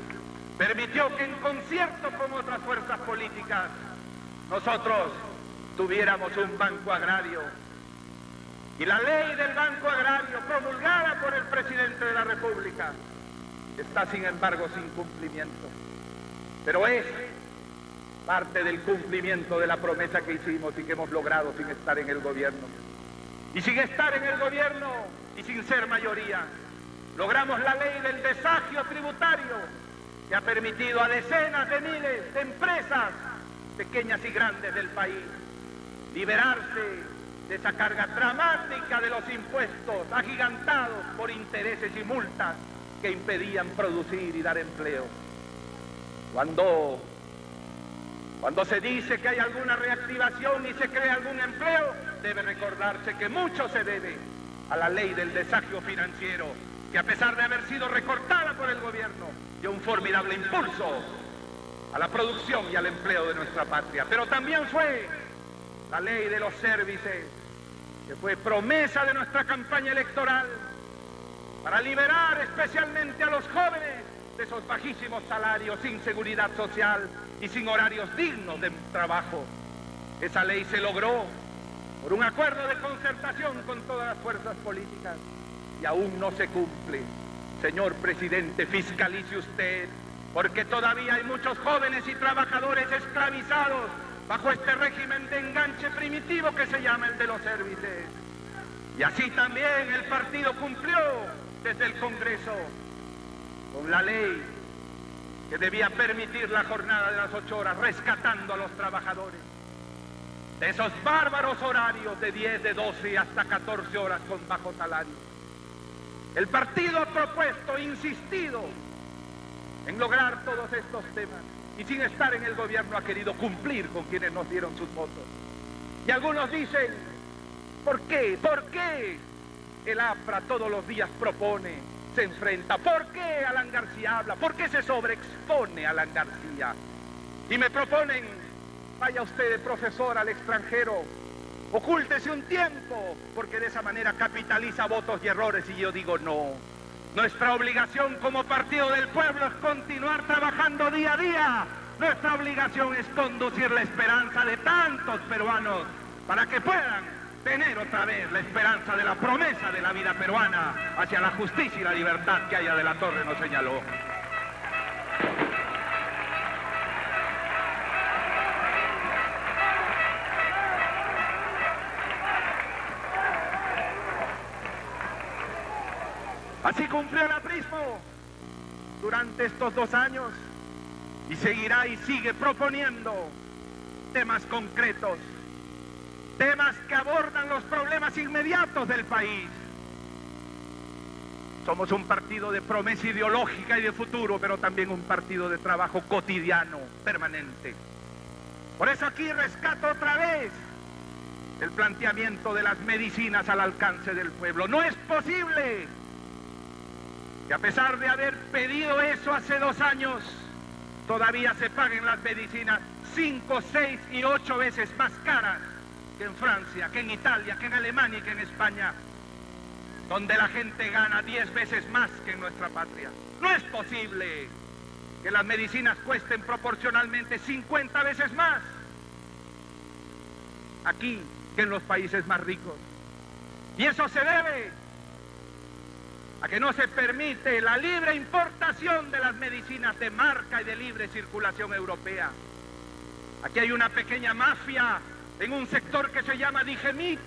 S1: permitió que en concierto con otras fuerzas políticas nosotros tuviéramos un banco agrario. Y la ley del banco agrario promulgada por el presidente de la República está sin embargo sin cumplimiento. Pero es parte del cumplimiento de la promesa que hicimos y que hemos logrado sin estar en el gobierno. Y sin estar en el gobierno y sin ser mayoría, logramos la ley del desagio tributario que ha permitido a decenas de miles de empresas, pequeñas y grandes del país, liberarse de esa carga dramática de los impuestos agigantados por intereses y multas que impedían producir y dar empleo. Cuando se dice que hay alguna reactivación y se crea algún empleo, debe recordarse que mucho se debe a la ley del desagio financiero, que a pesar de haber sido recortada por el gobierno, dio un formidable impulso a la producción y al empleo de nuestra patria. Pero también fue la ley de los servicios, que fue promesa de nuestra campaña electoral para liberar especialmente a los jóvenes de esos bajísimos salarios, sin seguridad social y sin horarios dignos de trabajo. Esa ley se logró por un acuerdo de concertación con todas las fuerzas políticas y aún no se cumple. Señor presidente, fiscalice usted, porque todavía hay muchos jóvenes y trabajadores esclavizados bajo este régimen de enganche primitivo que se llama el de los servicios. Y así también el partido cumplió desde el Congreso con la ley que debía permitir la jornada de las 8 horas, rescatando a los trabajadores de esos bárbaros horarios de 10, de 12 hasta 14 horas con bajo salario. El partido ha propuesto, insistido en lograr todos estos temas y sin estar en el gobierno ha querido cumplir con quienes nos dieron sus votos. Y algunos dicen, ¿por qué? ¿Por qué el APRA todos los días propone, se enfrenta? ¿Por qué Alan García habla? ¿Por qué se sobreexpone Alan García? Y me proponen, vaya usted de profesor al extranjero, ocúltese un tiempo, porque de esa manera capitaliza votos y errores. Y yo digo, no. Nuestra obligación como partido del pueblo es continuar trabajando día a día. Nuestra obligación es conducir la esperanza de tantos peruanos para que puedan tener otra otra vez la esperanza de la promesa de la vida peruana hacia la justicia y la libertad que Haya de la Torre nos señaló. Así cumplió el aprismo durante estos 2 años y seguirá y sigue proponiendo temas concretos, temas que abordan los problemas inmediatos del país. Somos un partido de promesa ideológica y de futuro, pero también un partido de trabajo cotidiano, permanente. Por eso aquí rescato otra vez el planteamiento de las medicinas al alcance del pueblo. No es posible que a pesar de haber pedido eso hace 2 años, todavía se paguen las medicinas 5, 6 y 8 veces más caras que en Francia, que en Italia, que en Alemania y que en España, donde la gente gana 10 veces más que en nuestra patria. No es posible que las medicinas cuesten proporcionalmente 50 veces más aquí que en los países más ricos. Y eso se debe a que no se permite la libre importación de las medicinas de marca y de libre circulación europea. Aquí hay una pequeña mafia en un sector que se llama Digemit,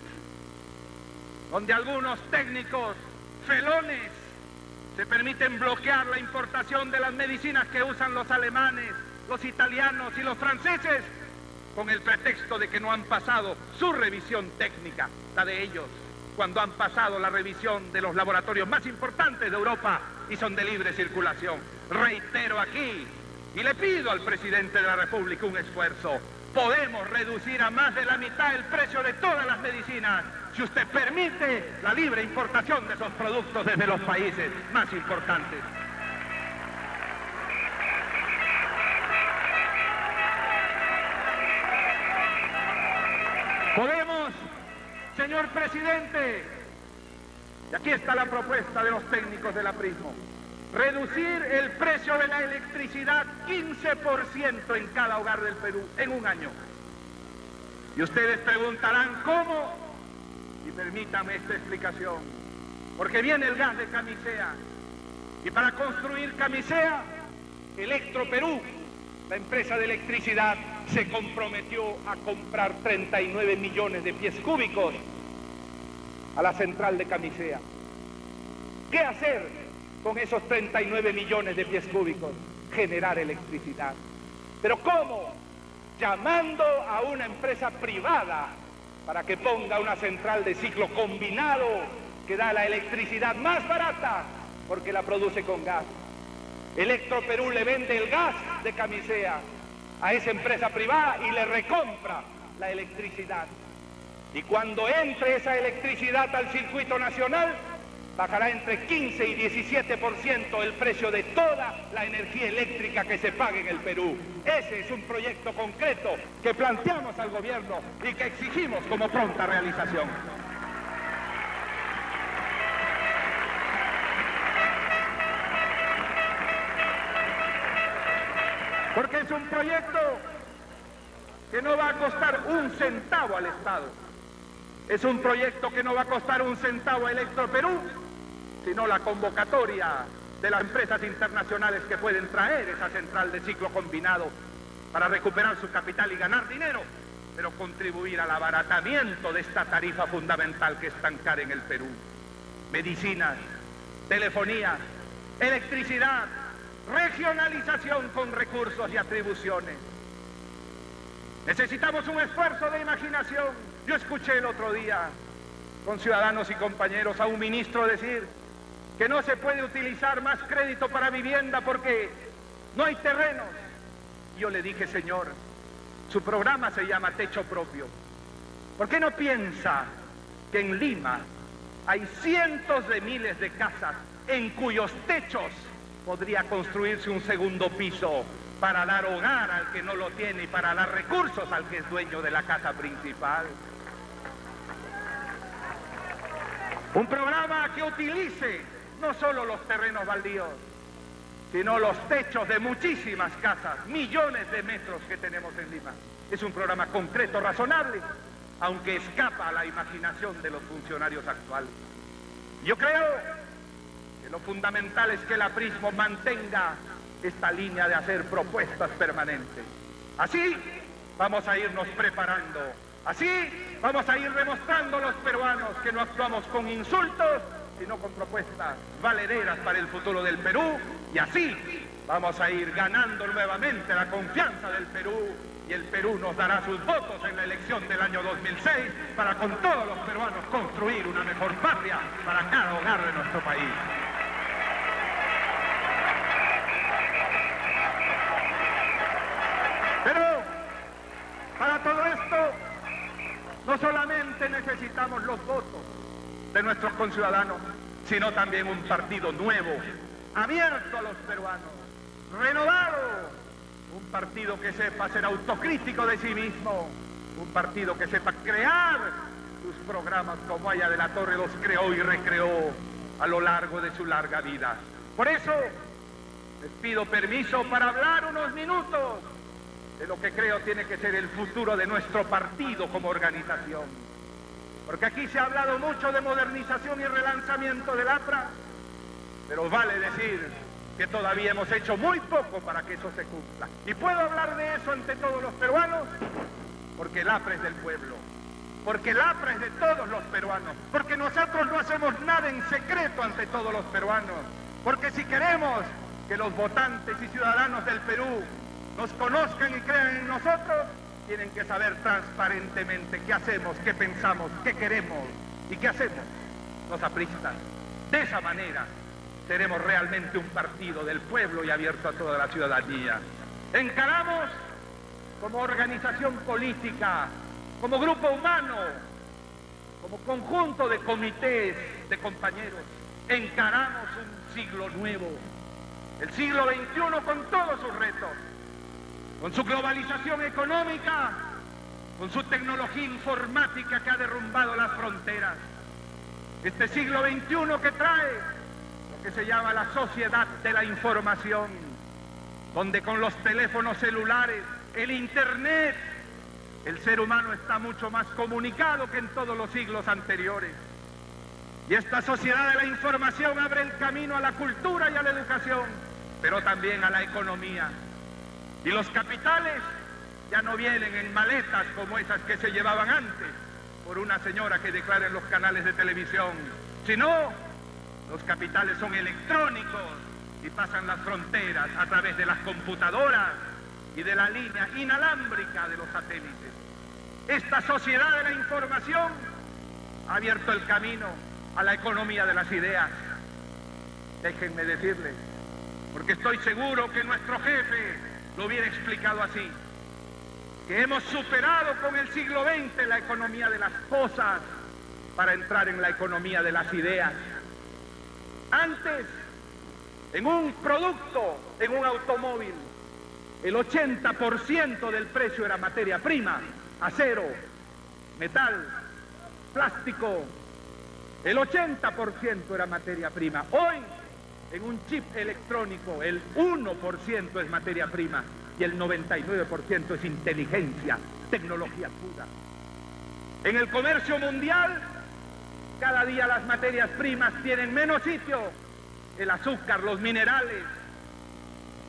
S1: donde algunos técnicos felones se permiten bloquear la importación de las medicinas que usan los alemanes, los italianos y los franceses, con el pretexto de que no han pasado su revisión técnica, la de ellos, cuando han pasado la revisión de los laboratorios más importantes de Europa y son de libre circulación. Reitero aquí y le pido al presidente de la República un esfuerzo. Podemos reducir a más de la mitad el precio de todas las medicinas si usted permite la libre importación de esos productos desde los países más importantes. Podemos, señor presidente, y aquí está la propuesta de los técnicos del aprismo, reducir el precio de la electricidad 15% en cada hogar del Perú en un año. Y ustedes preguntarán ¿cómo? Y permítame esta explicación. Porque viene el gas de Camisea. Y para construir Camisea, Electroperú, la empresa de electricidad, se comprometió a comprar 39 millones de pies cúbicos a la central de Camisea. ¿Qué hacer con esos 39 millones de pies cúbicos? Generar electricidad. ¿Pero cómo? Llamando a una empresa privada para que ponga una central de ciclo combinado que da la electricidad más barata porque la produce con gas. Electroperú le vende el gas de Camisea a esa empresa privada y le recompra la electricidad. Y cuando entre esa electricidad al circuito nacional, bajará entre 15 y 17% el precio de toda la energía eléctrica que se pague en el Perú. Ese es un proyecto concreto que planteamos al gobierno y que exigimos como pronta realización. Porque es un proyecto que no va a costar un centavo al Estado. Es un proyecto que no va a costar un centavo a Electroperú, sino la convocatoria de las empresas internacionales que pueden traer esa central de ciclo combinado para recuperar su capital y ganar dinero, pero contribuir al abaratamiento de esta tarifa fundamental que es tan cara en el Perú. Medicinas, telefonía, electricidad, regionalización con recursos y atribuciones. Necesitamos un esfuerzo de imaginación. Yo escuché el otro día con ciudadanos y compañeros a un ministro decir que no se puede utilizar más crédito para vivienda porque no hay terrenos. Yo le dije, señor, su programa se llama Techo Propio. ¿Por qué no piensa que en Lima hay cientos de miles de casas en cuyos techos podría construirse un segundo piso para dar hogar al que no lo tiene y para dar recursos al que es dueño de la casa principal? Un programa que utilice no solo los terrenos baldíos, sino los techos de muchísimas casas, millones de metros que tenemos en Lima. Es un programa concreto, razonable, aunque escapa a la imaginación de los funcionarios actuales. Yo creo que lo fundamental es que el aprismo mantenga esta línea de hacer propuestas permanentes. Así vamos a irnos preparando, así vamos a ir demostrando a los peruanos que no actuamos con insultos, sino con propuestas valederas para el futuro del Perú, y así vamos a ir ganando nuevamente la confianza del Perú, y el Perú nos dará sus votos en la elección del año 2006 para con todos los peruanos construir una mejor patria para cada hogar de nuestro país. Pero para todo esto no solamente necesitamos los votos de nuestros conciudadanos, sino también un partido nuevo, abierto a los peruanos, renovado, un partido que sepa ser autocrítico de sí mismo, un partido que sepa crear sus programas como Aya de la Torre los creó y recreó a lo largo de su larga vida. Por eso les pido permiso para hablar unos minutos de lo que creo tiene que ser el futuro de nuestro partido como organización. Porque aquí se ha hablado mucho de modernización y relanzamiento del APRA, pero vale decir que todavía hemos hecho muy poco para que eso se cumpla. Y puedo hablar de eso ante todos los peruanos, porque el APRA es del pueblo, porque el APRA es de todos los peruanos, porque nosotros no hacemos nada en secreto ante todos los peruanos, porque si queremos que los votantes y ciudadanos del Perú nos conozcan y crean en nosotros, tienen que saber transparentemente qué hacemos, qué pensamos, qué queremos y qué hacemos los apristas. De esa manera seremos realmente un partido del pueblo y abierto a toda la ciudadanía. Encaramos como organización política, como grupo humano, como conjunto de comités de compañeros, encaramos un siglo nuevo, el siglo XXI con todos sus retos, con su globalización económica, con su tecnología informática que ha derrumbado las fronteras. Este siglo XXI que trae lo que se llama la sociedad de la información, donde con los teléfonos celulares, el internet, el ser humano está mucho más comunicado que en todos los siglos anteriores. Y esta sociedad de la información abre el camino a la cultura y a la educación, pero también a la economía. Y los capitales ya no vienen en maletas como esas que se llevaban antes por una señora que declara en los canales de televisión, sino los capitales son electrónicos y pasan las fronteras a través de las computadoras y de la línea inalámbrica de los satélites. Esta sociedad de la información ha abierto el camino a la economía de las ideas. Déjenme decirles, porque estoy seguro que nuestro jefe lo hubiera explicado así, que hemos superado con el siglo XX la economía de las cosas para entrar en la economía de las ideas. Antes, en un producto, en un automóvil, el 80% del precio era materia prima, acero, metal, plástico, el 80% era materia prima. Hoy, en un chip electrónico, el 1% es materia prima y el 99% es inteligencia, tecnología pura. En el comercio mundial, cada día las materias primas tienen menos sitio. El azúcar, los minerales,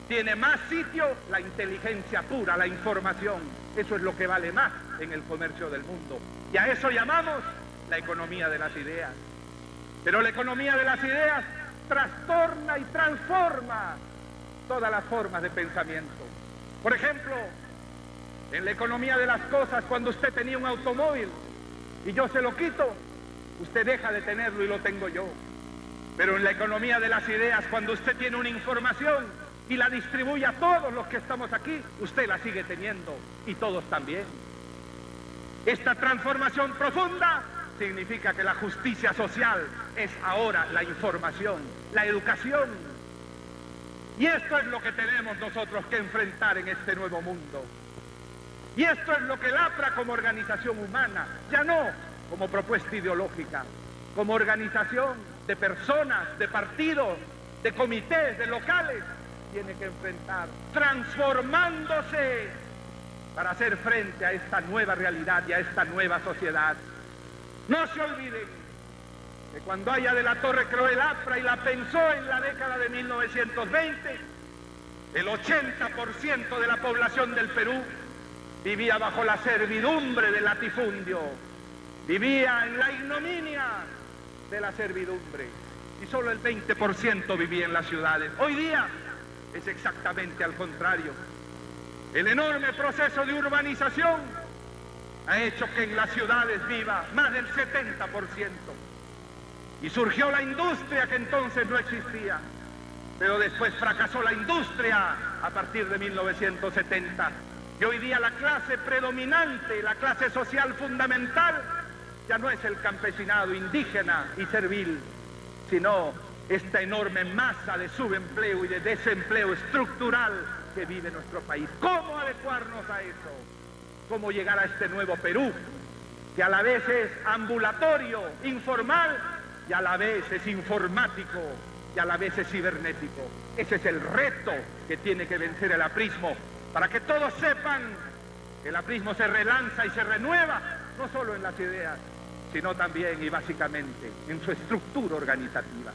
S1: tiene más sitio la inteligencia pura, la información. Eso es lo que vale más en el comercio del mundo. Y a eso llamamos la economía de las ideas. Pero la economía de las ideas trastorna y transforma todas las formas de pensamiento. Por ejemplo, en la economía de las cosas, cuando usted tenía un automóvil y yo se lo quito, usted deja de tenerlo y lo tengo yo. Pero en la economía de las ideas, cuando usted tiene una información y la distribuye a todos los que estamos aquí, usted la sigue teniendo y todos también. Esta transformación profunda significa que la justicia social es ahora la información, la educación. Y esto es lo que tenemos nosotros que enfrentar en este nuevo mundo. Y esto es lo que el APRA como organización humana, ya no como propuesta ideológica, como organización de personas, de partidos, de comités, de locales, tiene que enfrentar, transformándose para hacer frente a esta nueva realidad y a esta nueva sociedad. No se olviden que cuando Aya de la Torre creó el APRA y la pensó en la década de 1920, el 80% de la población del Perú vivía bajo la servidumbre del latifundio, vivía en la ignominia de la servidumbre, y solo el 20% vivía en las ciudades. Hoy día es exactamente al contrario. El enorme proceso de urbanización ha hecho que en las ciudades viva más del 70%. Y surgió la industria que entonces no existía, pero después fracasó la industria a partir de 1970. Y hoy día la clase predominante, la clase social fundamental, ya no es el campesinado indígena y servil, sino esta enorme masa de subempleo y de desempleo estructural que vive nuestro país. ¿Cómo adecuarnos a eso? ¿Cómo llegar a este nuevo Perú, que a la vez es ambulatorio, informal, y a la vez es informático, y a la vez es cibernético? Ese es el reto que tiene que vencer el aprismo, para que todos sepan que el aprismo se relanza y se renueva, no solo en las ideas, sino también y básicamente en su estructura organizativa.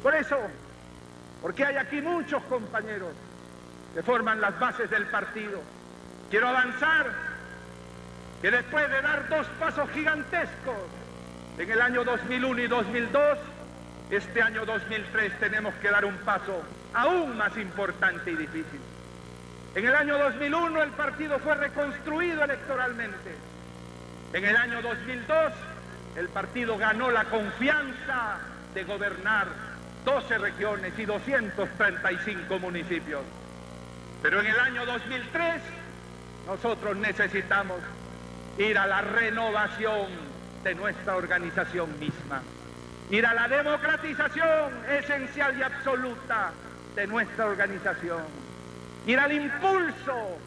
S1: Por eso, porque hay aquí muchos compañeros que forman las bases del partido, quiero avanzar que después de dar dos pasos gigantescos en el año 2001 y 2002, este año 2003 tenemos que dar un paso aún más importante y difícil. En el año 2001 el partido fue reconstruido electoralmente. En el año 2002 el partido ganó la confianza de gobernar 12 regiones y 235 municipios. Pero en el año 2003 nosotros necesitamos ir a la renovación de nuestra organización misma, ir a la democratización esencial y absoluta de nuestra organización, ir al impulso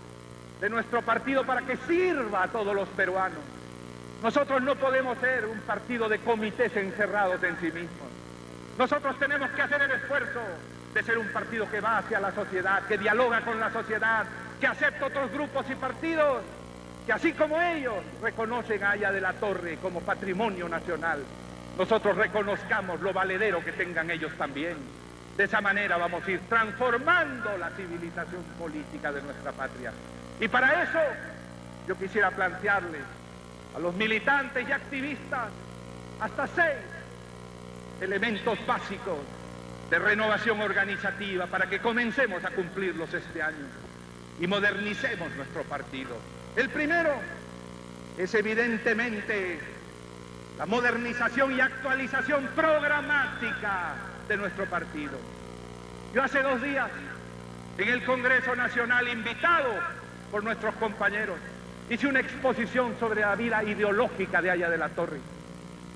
S1: de nuestro partido para que sirva a todos los peruanos. Nosotros no podemos ser un partido de comités encerrados en sí mismos. Nosotros tenemos que hacer el esfuerzo de ser un partido que va hacia la sociedad, que dialoga con la sociedad, que acepta otros grupos y partidos, que así como ellos reconocen a Aya de la Torre como patrimonio nacional, nosotros reconozcamos lo valedero que tengan ellos también. De esa manera vamos a ir transformando la civilización política de nuestra patria. Y para eso yo quisiera plantearles a los militantes y activistas hasta 6 elementos básicos de renovación organizativa para que comencemos a cumplirlos este año y modernicemos nuestro partido. El primero es evidentemente la modernización y actualización programática de nuestro partido. Yo hace 2 días en el Congreso Nacional, invitado por nuestros compañeros, hice una exposición sobre la vida ideológica de Aya de la Torre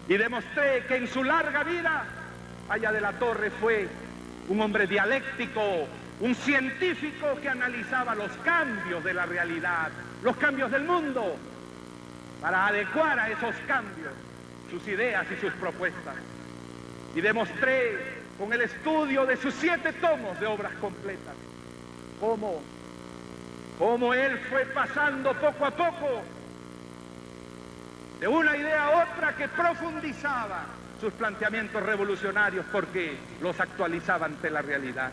S1: y demostré que en su larga vida Aya de la Torre fue un hombre dialéctico, un científico que analizaba los cambios de la realidad, los cambios del mundo, para adecuar a esos cambios sus ideas y sus propuestas. Y demostré con el estudio de sus 7 tomos de obras completas cómo él fue pasando poco a poco de una idea a otra, que profundizaba sus planteamientos revolucionarios porque los actualizaba ante la realidad.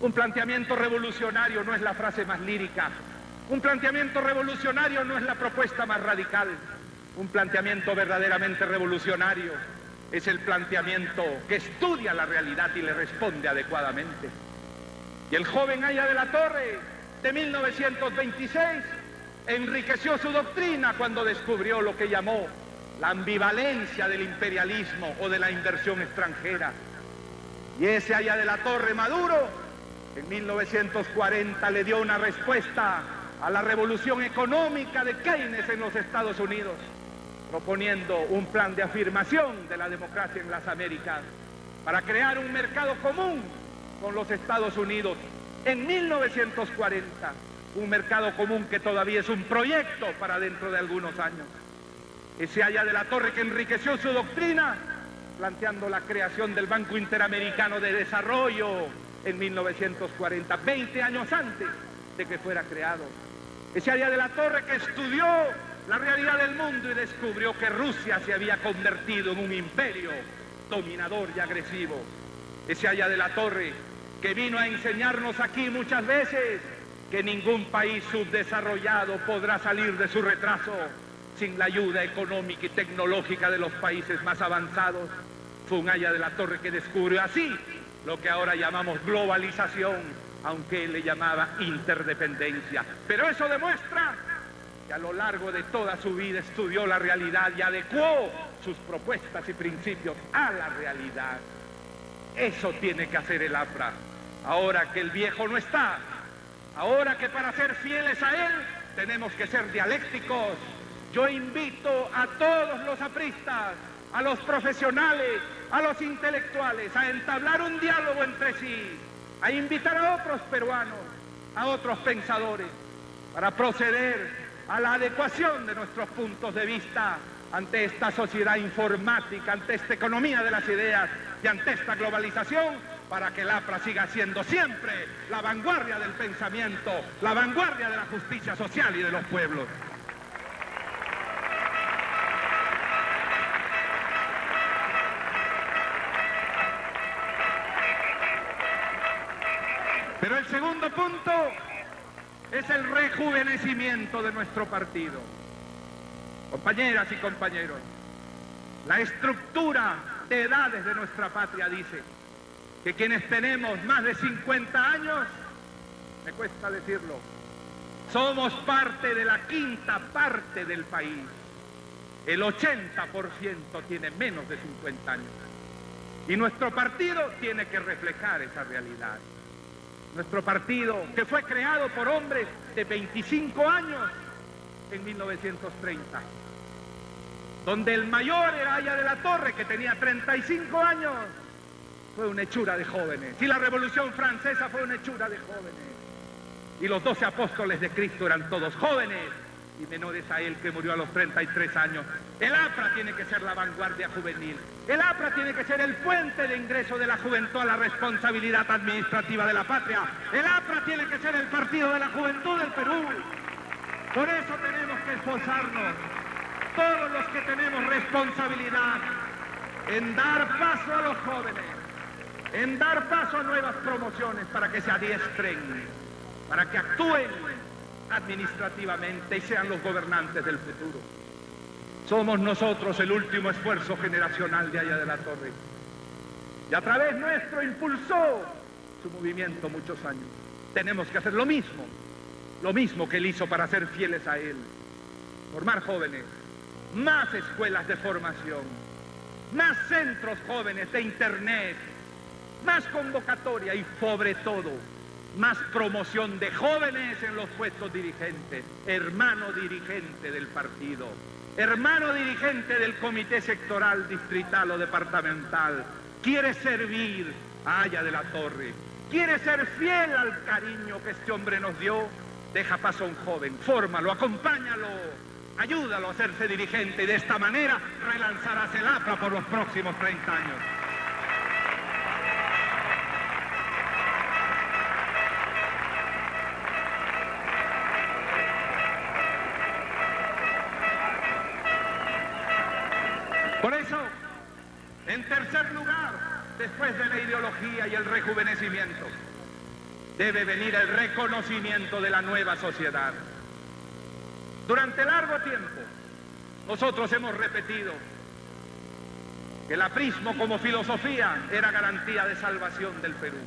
S1: Un planteamiento revolucionario no es la frase más lírica, un planteamiento revolucionario no es la propuesta más radical, un planteamiento verdaderamente revolucionario es el planteamiento que estudia la realidad y le responde adecuadamente. Y el joven Aya de la Torre de 1926 enriqueció su doctrina cuando descubrió lo que llamó la ambivalencia del imperialismo o de la inversión extranjera. Y ese Aya de la Torre maduro en 1940 le dio una respuesta a la revolución económica de Keynes en los Estados Unidos, proponiendo un plan de afirmación de la democracia en las Américas para crear un mercado común con los Estados Unidos en 1940, un mercado común que todavía es un proyecto para dentro de algunos años. Ese Aya de la Torre que enriqueció su doctrina planteando la creación del Banco Interamericano de Desarrollo en 1940, 20 años antes de que fuera creado. Ese Aya de la Torre que estudió la realidad del mundo y descubrió que Rusia se había convertido en un imperio dominador y agresivo. Ese Aya de la Torre que vino a enseñarnos aquí muchas veces que ningún país subdesarrollado podrá salir de su retraso sin la ayuda económica y tecnológica de los países más avanzados. Fue un Aya de la Torre que descubrió así lo que ahora llamamos globalización, aunque él le llamaba interdependencia. Pero eso demuestra que a lo largo de toda su vida estudió la realidad y adecuó sus propuestas y principios a la realidad. Eso tiene que hacer el APRA. Ahora que el viejo no está, ahora que para ser fieles a él tenemos que ser dialécticos, yo invito a todos los apristas, a los profesionales, a los intelectuales, a entablar un diálogo entre sí, a invitar a otros peruanos, a otros pensadores, para proceder a la adecuación de nuestros puntos de vista ante esta sociedad informática, ante esta economía de las ideas y ante esta globalización, para que el APRA siga siendo siempre la vanguardia del pensamiento, la vanguardia de la justicia social y de los pueblos. Pero el segundo punto es el rejuvenecimiento de nuestro partido. Compañeras y compañeros, la estructura de edades de nuestra patria dice que quienes tenemos más de 50 años, me cuesta decirlo, somos parte de la quinta parte del país. El 80% tiene menos de 50 años. Y nuestro partido tiene que reflejar esa realidad. Nuestro partido, que fue creado por hombres de 25 años en 1930, donde el mayor era Aya de la Torre, que tenía 35 años, fue una hechura de jóvenes. Y la Revolución Francesa fue una hechura de jóvenes. Y los 12 apóstoles de Cristo eran todos jóvenes y menores a él, que murió a los 33 años. El APRA tiene que ser la vanguardia juvenil. El APRA tiene que ser el puente de ingreso de la juventud a la responsabilidad administrativa de la patria. El APRA tiene que ser el partido de la juventud del Perú. Por eso tenemos que esforzarnos, todos los que tenemos responsabilidad, en dar paso a los jóvenes, en dar paso a nuevas promociones para que se adiestren, para que actúen administrativamente y sean los gobernantes del futuro. Somos nosotros el último esfuerzo generacional de Aya de la Torre. Y a través nuestro impulsó su movimiento muchos años. Tenemos que hacer lo mismo que él hizo para ser fieles a él. Formar jóvenes, más escuelas de formación, más centros jóvenes de internet, más convocatoria y sobre todo, más promoción de jóvenes en los puestos dirigentes. Hermano dirigente del partido, hermano dirigente del comité sectoral, distrital o departamental, quiere servir a Aya de la Torre, quiere ser fiel al cariño que este hombre nos dio, deja paso a un joven, fórmalo, acompáñalo, ayúdalo a hacerse dirigente y de esta manera relanzarás el APRA por los próximos 30 años. Por eso, en tercer lugar, después de la ideología y el rejuvenecimiento, debe venir el reconocimiento de la nueva sociedad. Durante largo tiempo, nosotros hemos repetido que el aprismo como filosofía era garantía de salvación del Perú.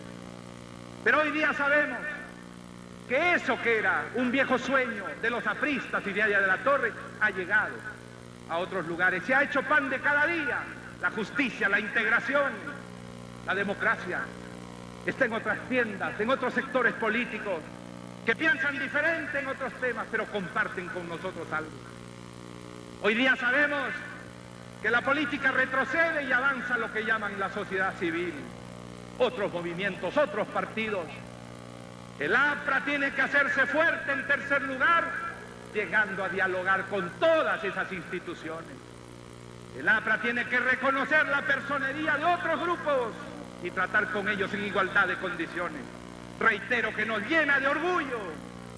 S1: Pero hoy día sabemos que eso que era un viejo sueño de los apristas y de Aya de la Torre ha llegado a otros lugares. Se ha hecho pan de cada día. La justicia, la integración, la democracia está en otras tiendas, en otros sectores políticos que piensan diferente en otros temas, pero comparten con nosotros algo. Hoy día sabemos que la política retrocede y avanza lo que llaman la sociedad civil, otros movimientos, otros partidos. El APRA tiene que hacerse fuerte en tercer lugar, llegando a dialogar con todas esas instituciones. El APRA tiene que reconocer la personería de otros grupos y tratar con ellos en igualdad de condiciones. Reitero que nos llena de orgullo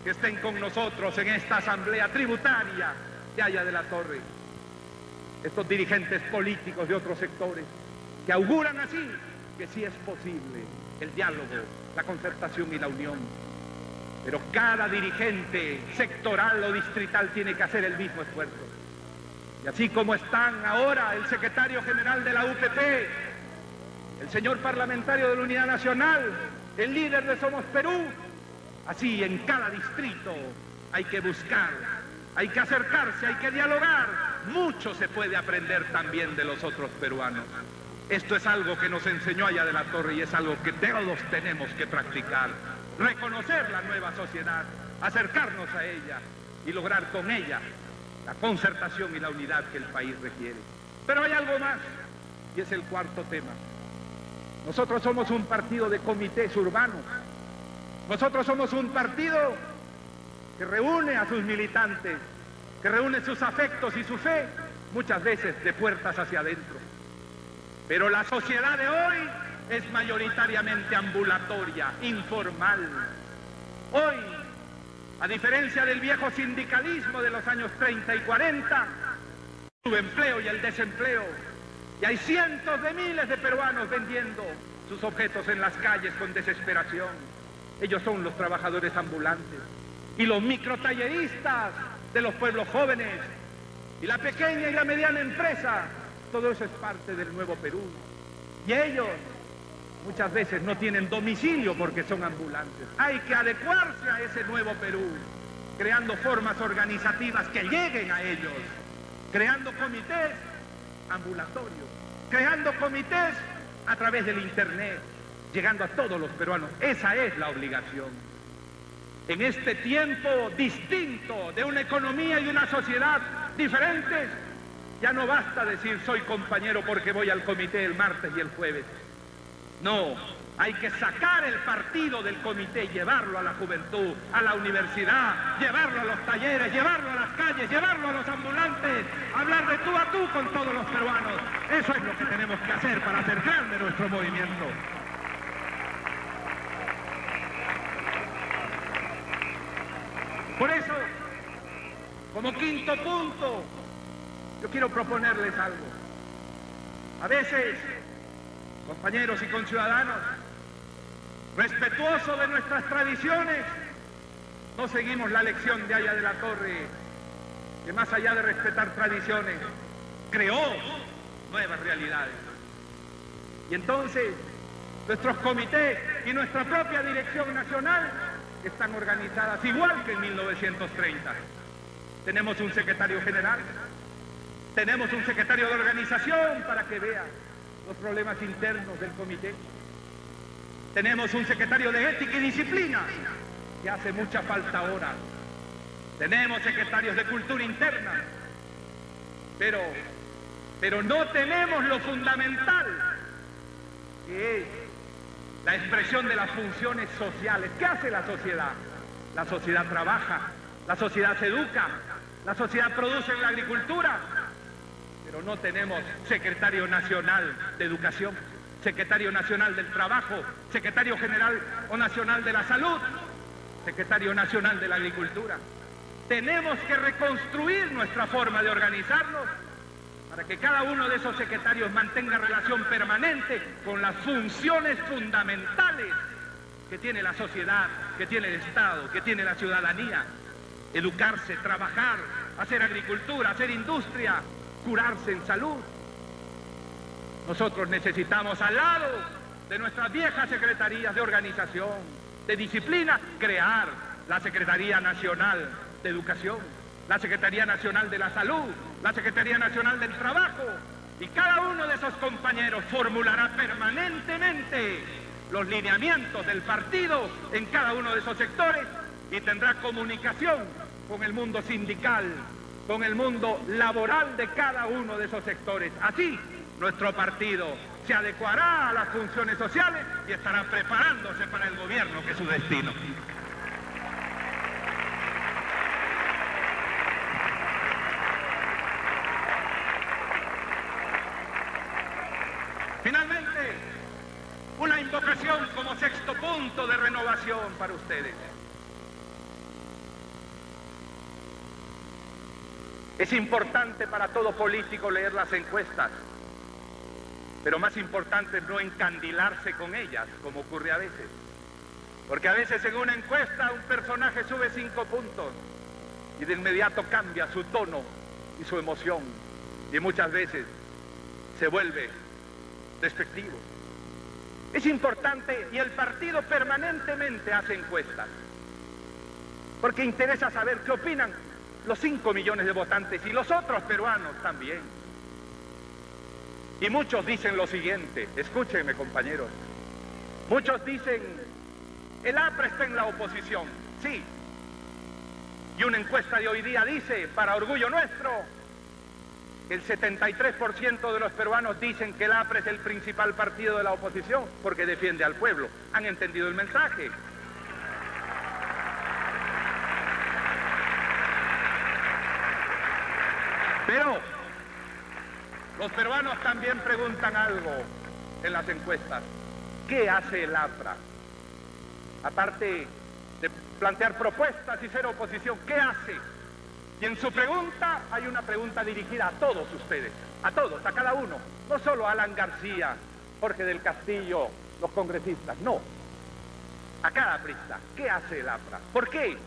S1: que estén con nosotros en esta asamblea tributaria de Haya de la Torre. Estos dirigentes políticos de otros sectores que auguran así que sí es posible el diálogo, la concertación y la unión. Pero cada dirigente sectoral o distrital tiene que hacer el mismo esfuerzo. Y así como están ahora el secretario general de la UPP, el señor parlamentario de la Unidad Nacional, el líder de Somos Perú, así en cada distrito hay que buscar, hay que acercarse, hay que dialogar. Mucho se puede aprender también de los otros peruanos. Esto es algo que nos enseñó Haya de la Torre y es algo que todos tenemos que practicar. Reconocer la nueva sociedad, acercarnos a ella y lograr con ella la concertación y la unidad que el país requiere. Pero hay algo más, y es el cuarto tema. Nosotros somos un partido de comités urbanos. Nosotros somos un partido que reúne a sus militantes, que reúne sus afectos y su fe, muchas veces de puertas hacia adentro. Pero la sociedad de hoy es mayoritariamente ambulatoria, informal. Hoy, a diferencia del viejo sindicalismo de los años 30 y 40, el subempleo y el desempleo, y hay cientos de miles de peruanos vendiendo sus objetos en las calles con desesperación. Ellos son los trabajadores ambulantes y los microtalleristas de los pueblos jóvenes y la pequeña y la mediana empresa. Todo eso es parte del nuevo Perú. Y ellos muchas veces no tienen domicilio porque son ambulantes. Hay que adecuarse a ese nuevo Perú, creando formas organizativas que lleguen a ellos, creando comités ambulatorios, creando comités a través del internet, llegando a todos los peruanos. Esa es la obligación. En este tiempo distinto de una economía y una sociedad diferentes, ya no basta decir soy compañero porque voy al comité el martes y el jueves. No, hay que sacar el partido del comité y llevarlo a la juventud, a la universidad, llevarlo a los talleres, llevarlo a las calles, llevarlo a los ambulantes, hablar de tú a tú con todos los peruanos. Eso es lo que tenemos que hacer para acercar de nuestro movimiento. Por eso, como quinto punto, yo quiero proponerles algo. A veces, compañeros y conciudadanos, respetuosos de nuestras tradiciones, no seguimos la lección de Haya de la Torre, que más allá de respetar tradiciones, creó nuevas realidades. Y entonces, nuestros comités y nuestra propia dirección nacional están organizadas igual que en 1930. Tenemos un secretario general, tenemos un secretario de organización para que vea los problemas internos del comité. Tenemos un secretario de ética y disciplina, que hace mucha falta ahora. Tenemos secretarios de cultura interna, pero no tenemos lo fundamental, que es la expresión de las funciones sociales. ¿Qué hace la sociedad? La sociedad trabaja, la sociedad se educa, la sociedad produce en la agricultura, pero no tenemos secretario nacional de educación, secretario nacional del trabajo, secretario general o nacional de la salud, secretario nacional de la agricultura. Tenemos que reconstruir nuestra forma de organizarnos para que cada uno de esos secretarios mantenga relación permanente con las funciones fundamentales que tiene la sociedad, que tiene el Estado, que tiene la ciudadanía. Educarse, trabajar, hacer agricultura, hacer industria, curarse en salud. Nosotros necesitamos, al lado de nuestras viejas secretarías de organización, de disciplina, crear la Secretaría Nacional de Educación, la Secretaría Nacional de la Salud, la Secretaría Nacional del Trabajo, y cada uno de esos compañeros formulará permanentemente los lineamientos del partido en cada uno de esos sectores y tendrá comunicación con el mundo sindical, con el mundo laboral de cada uno de esos sectores. Así, nuestro partido se adecuará a las funciones sociales y estará preparándose para el gobierno que es su destino. Finalmente, una invocación como sexto punto de renovación para ustedes. Es importante para todo político leer las encuestas, pero más importante es no encandilarse con ellas, como ocurre a veces. Porque a veces en una encuesta un personaje sube 5 puntos y de inmediato cambia su tono y su emoción, y muchas veces se vuelve despectivo. Es importante, y el partido permanentemente hace encuestas, porque interesa saber qué opinan los 5 millones de votantes y los otros peruanos también. Y muchos dicen lo siguiente, escúchenme compañeros, muchos dicen, el APRA está en la oposición, sí, y una encuesta de hoy día dice, para orgullo nuestro, el 73% de los peruanos dicen que el APRA es el principal partido de la oposición porque defiende al pueblo. ¿Han entendido el mensaje? Pero los peruanos también preguntan algo en las encuestas. ¿Qué hace el APRA? Aparte de plantear propuestas y ser oposición, ¿qué hace? Y en su pregunta hay una pregunta dirigida a todos ustedes, a todos, a cada uno, no solo a Alan García, Jorge del Castillo, los congresistas, no, a cada aprista. ¿Qué hace el APRA? ¿Por qué?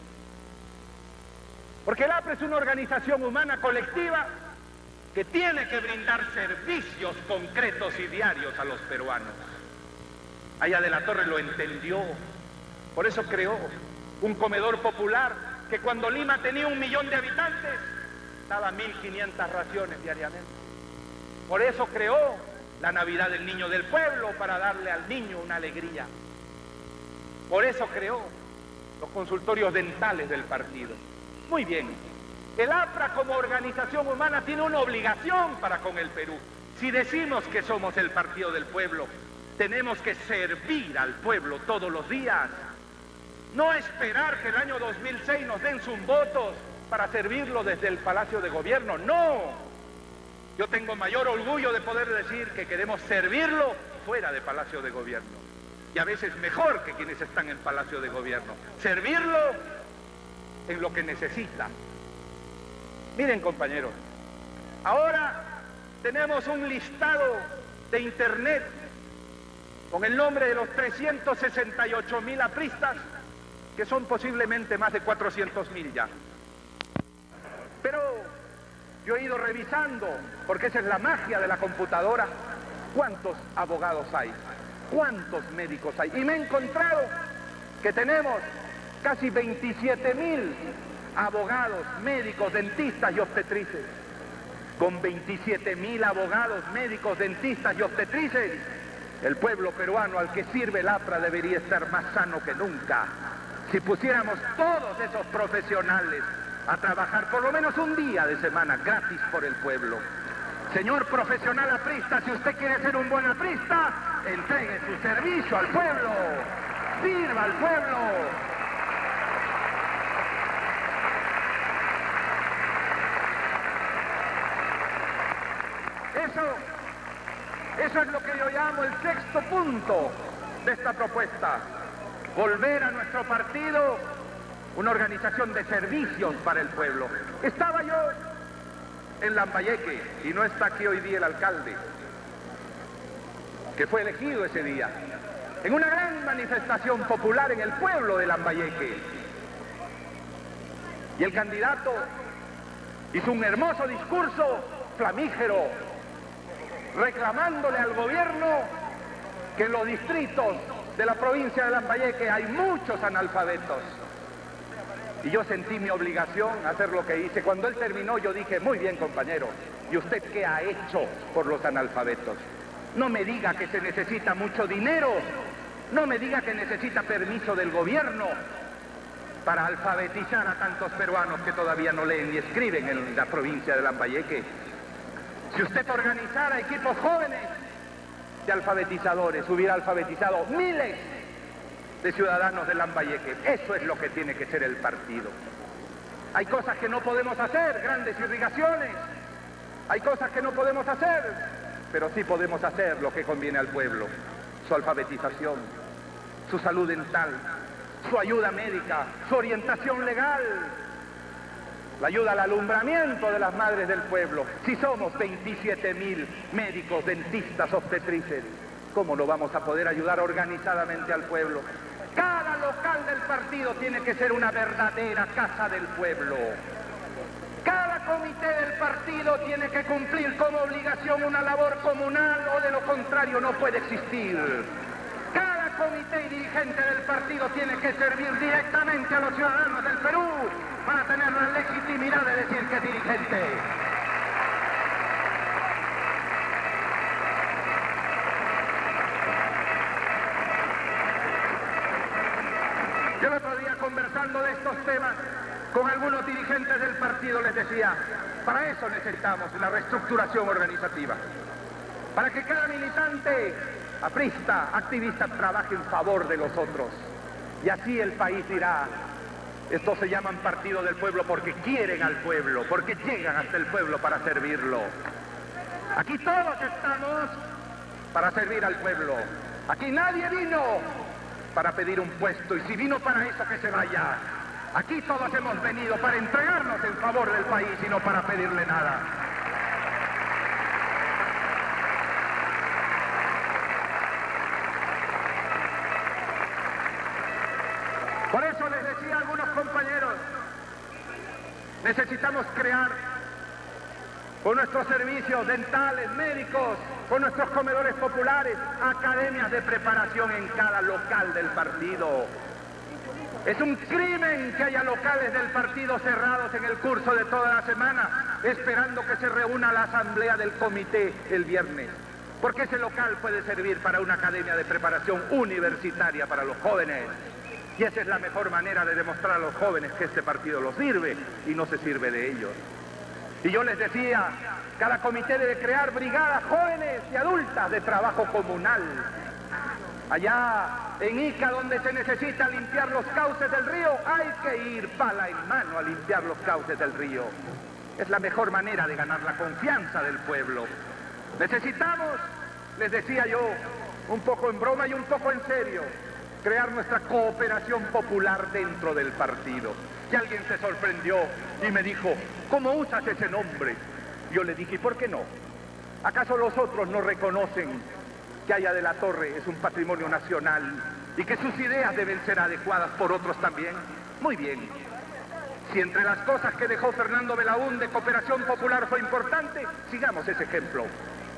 S1: Porque el APRA es una organización humana colectiva que tiene que brindar servicios concretos y diarios a los peruanos. Aya de la Torre lo entendió, por eso creó un comedor popular que cuando Lima tenía 1 millón de habitantes, daba 1.500 raciones diariamente. Por eso creó la Navidad del Niño del Pueblo, para darle al niño una alegría. Por eso creó los consultorios dentales del partido. Muy bien, el APRA como organización humana tiene una obligación para con el Perú. Si decimos que somos el partido del pueblo, tenemos que servir al pueblo todos los días. No esperar que el año 2006 nos den sus votos para servirlo desde el Palacio de Gobierno, no. Yo tengo mayor orgullo de poder decir que queremos servirlo fuera de Palacio de Gobierno. Y a veces mejor que quienes están en Palacio de Gobierno. Servirlo en lo que necesita. Miren compañeros, ahora tenemos un listado de internet con el nombre de los 368.000 apristas, que son posiblemente más de 400.000 ya. Pero yo he ido revisando, porque esa es la magia de la computadora, cuántos abogados hay, cuántos médicos hay. Y me he encontrado que tenemos casi 27.000 abogados, médicos, dentistas y obstetrices. Con 27.000 abogados, médicos, dentistas y obstetrices, el pueblo peruano al que sirve el APRA debería estar más sano que nunca. Si pusiéramos todos esos profesionales a trabajar por lo menos un día de semana gratis por el pueblo. Señor profesional aprista, si usted quiere ser un buen aprista, entregue su servicio al pueblo, sirva al pueblo. Eso es lo que yo llamo el 6.º punto de esta propuesta. Volver a nuestro partido una organización de servicios para el pueblo. Estaba yo en Lambayeque, y no está aquí hoy día el alcalde, que fue elegido ese día, en una gran manifestación popular en el pueblo de Lambayeque. Y el candidato hizo un hermoso discurso flamígero, reclamándole al gobierno que en los distritos de la provincia de Lambayeque hay muchos analfabetos. Y yo sentí mi obligación hacer lo que hice. Cuando él terminó, yo dije, muy bien, compañero, ¿y usted qué ha hecho por los analfabetos? No me diga que se necesita mucho dinero, no me diga que necesita permiso del gobierno para alfabetizar a tantos peruanos que todavía no leen ni escriben en la provincia de Lambayeque. Si usted organizara equipos jóvenes de alfabetizadores, hubiera alfabetizado miles de ciudadanos de Lambayeque. Eso es lo que tiene que ser el partido. Hay cosas que no podemos hacer, grandes irrigaciones, hay cosas que no podemos hacer, pero sí podemos hacer lo que conviene al pueblo: su alfabetización, su salud dental, su ayuda médica, su orientación legal. la ayuda al alumbramiento de las madres del pueblo. Si somos 27.000 médicos, dentistas, obstetrices, ¿cómo no vamos a poder ayudar organizadamente al pueblo? Cada local del partido tiene que ser una verdadera casa del pueblo. Cada comité del partido tiene que cumplir como obligación una labor comunal, o de lo contrario no puede existir. Cada comité y dirigente del partido tiene que servir directamente a los ciudadanos del Perú para tener la legitimidad de decir que es dirigente. Yo el otro día, conversando de estos temas con algunos dirigentes del partido, les decía, para eso necesitamos la reestructuración organizativa, para que cada militante, aprista, activista, trabaje en favor de los otros. Y así el país dirá, estos se llaman partido del pueblo porque quieren al pueblo, porque llegan hasta el pueblo para servirlo. Aquí todos estamos para servir al pueblo. Aquí nadie vino para pedir un puesto, y si vino para eso, que se vaya. Aquí todos hemos venido para entregarnos en favor del país y no para pedirle nada. Por eso les decía a algunos compañeros, necesitamos crear con nuestros servicios dentales, médicos, con nuestros comedores populares, academias de preparación en cada local del partido. Es un crimen que haya locales del partido cerrados en el curso de toda la semana, esperando que se reúna la asamblea del comité el viernes. Porque ese local puede servir para una academia de preparación universitaria para los jóvenes. Y esa es la mejor manera de demostrar a los jóvenes que este partido los sirve y no se sirve de ellos. Y yo les decía, cada comité debe crear brigadas jóvenes y adultas de trabajo comunal. Allá en Ica, donde se necesita limpiar los cauces del río, hay que ir pala en mano a limpiar los cauces del río. Es la mejor manera de ganar la confianza del pueblo. Necesitamos, les decía yo, un poco en broma y un poco en serio, crear nuestra cooperación popular dentro del partido. Y alguien se sorprendió y me dijo, ¿cómo usas ese nombre? Yo le dije, ¿por qué no? ¿Acaso los otros no reconocen que Haya de la Torre es un patrimonio nacional y que sus ideas deben ser adecuadas por otros también? Muy bien. Si entre las cosas que dejó Fernando Belaúnde cooperación popular fue importante, sigamos ese ejemplo.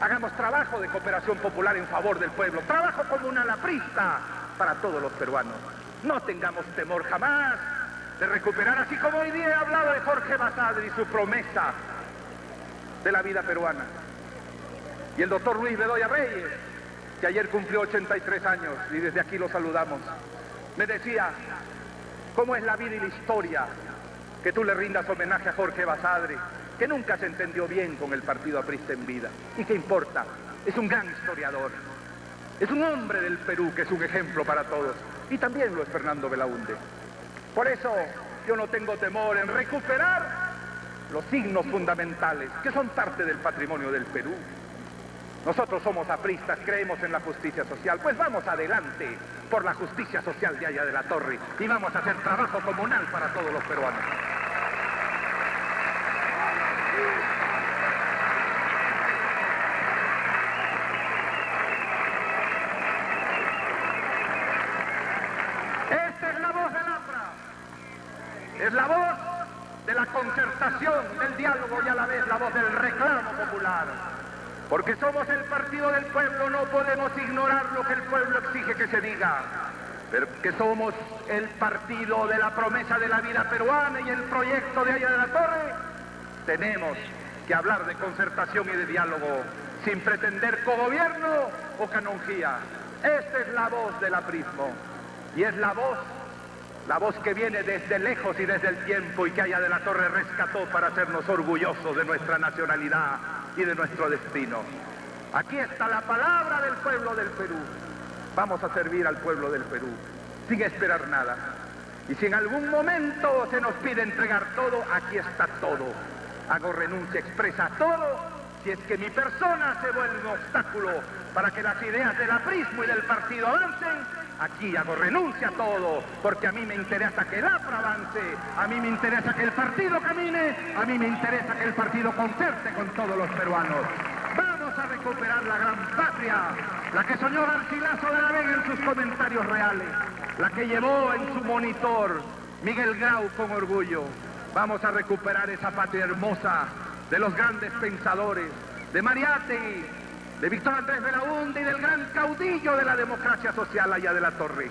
S1: Hagamos trabajo de cooperación popular en favor del pueblo, trabajo comunal aprista para todos los peruanos. No tengamos temor jamás de recuperar, así como hoy día he hablado de Jorge Basadre y su promesa de la vida peruana. Y el doctor Luis Bedoya Reyes, que ayer cumplió 83 años, y desde aquí lo saludamos, me decía, ¿cómo es la vida y la historia que tú le rindas homenaje a Jorge Basadre, que nunca se entendió bien con el partido aprista en vida? ¿Y qué importa? Es un gran historiador. Es un hombre del Perú que es un ejemplo para todos. Y también lo es Fernando Belaúnde. Por eso yo no tengo temor en recuperar los signos fundamentales que son parte del patrimonio del Perú. Nosotros somos apristas, creemos en la justicia social, pues vamos adelante por la justicia social de Haya de la Torre y vamos a hacer trabajo comunal para todos los peruanos. Esta es la voz del APRA, es la voz de la concertación, del diálogo y a la vez la voz del reclamo popular. Porque somos el partido del pueblo, no podemos ignorar lo que el pueblo exige que se diga. Pero que somos el partido de la promesa de la vida peruana y el proyecto de Haya de la Torre, tenemos que hablar de concertación y de diálogo, sin pretender cogobierno o canonjía. Esta es la voz del aprismo, y es la voz que viene desde lejos y desde el tiempo y que Haya de la Torre rescató para hacernos orgullosos de nuestra nacionalidad y de nuestro destino. Aquí está la palabra del pueblo del Perú. Vamos a servir al pueblo del Perú, sin esperar nada. Y si en algún momento se nos pide entregar todo, aquí está todo. Hago renuncia expresa a todo, si es que mi persona se vuelve un obstáculo
S2: para que las ideas del aprismo y del partido avancen, aquí hago renuncia a todo, porque a mí me interesa que el APRA avance, a mí me interesa que el partido camine, a mí me interesa que el partido concerte con todos los peruanos. Vamos a recuperar la gran patria, la que soñó Garcilaso de la Vega en sus comentarios reales, la que llevó en su monitor Miguel Grau con orgullo. Vamos a recuperar esa patria hermosa de los grandes pensadores, de Mariátegui, de Víctor Andrés Belaúnde y del gran caudillo de la democracia social allá de la Torre.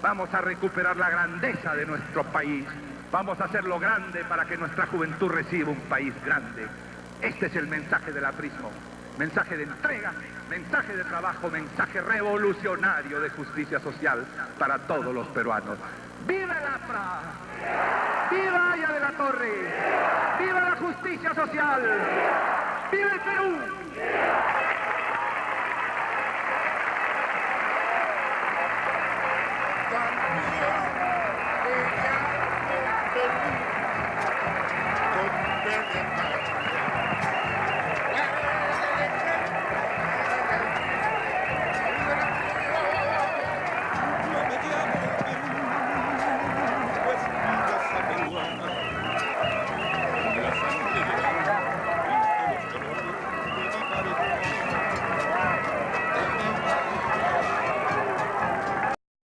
S2: Vamos a recuperar la grandeza de nuestro país. Vamos a hacerlo grande para que nuestra juventud reciba un país grande. Este es el mensaje del aprismo. Mensaje de entrega, mensaje de trabajo, mensaje revolucionario de justicia social para todos los peruanos. ¡Viva el APRA! ¡Viva Aya de la Torre! ¡Viva la justicia social! ¡Viva el Perú!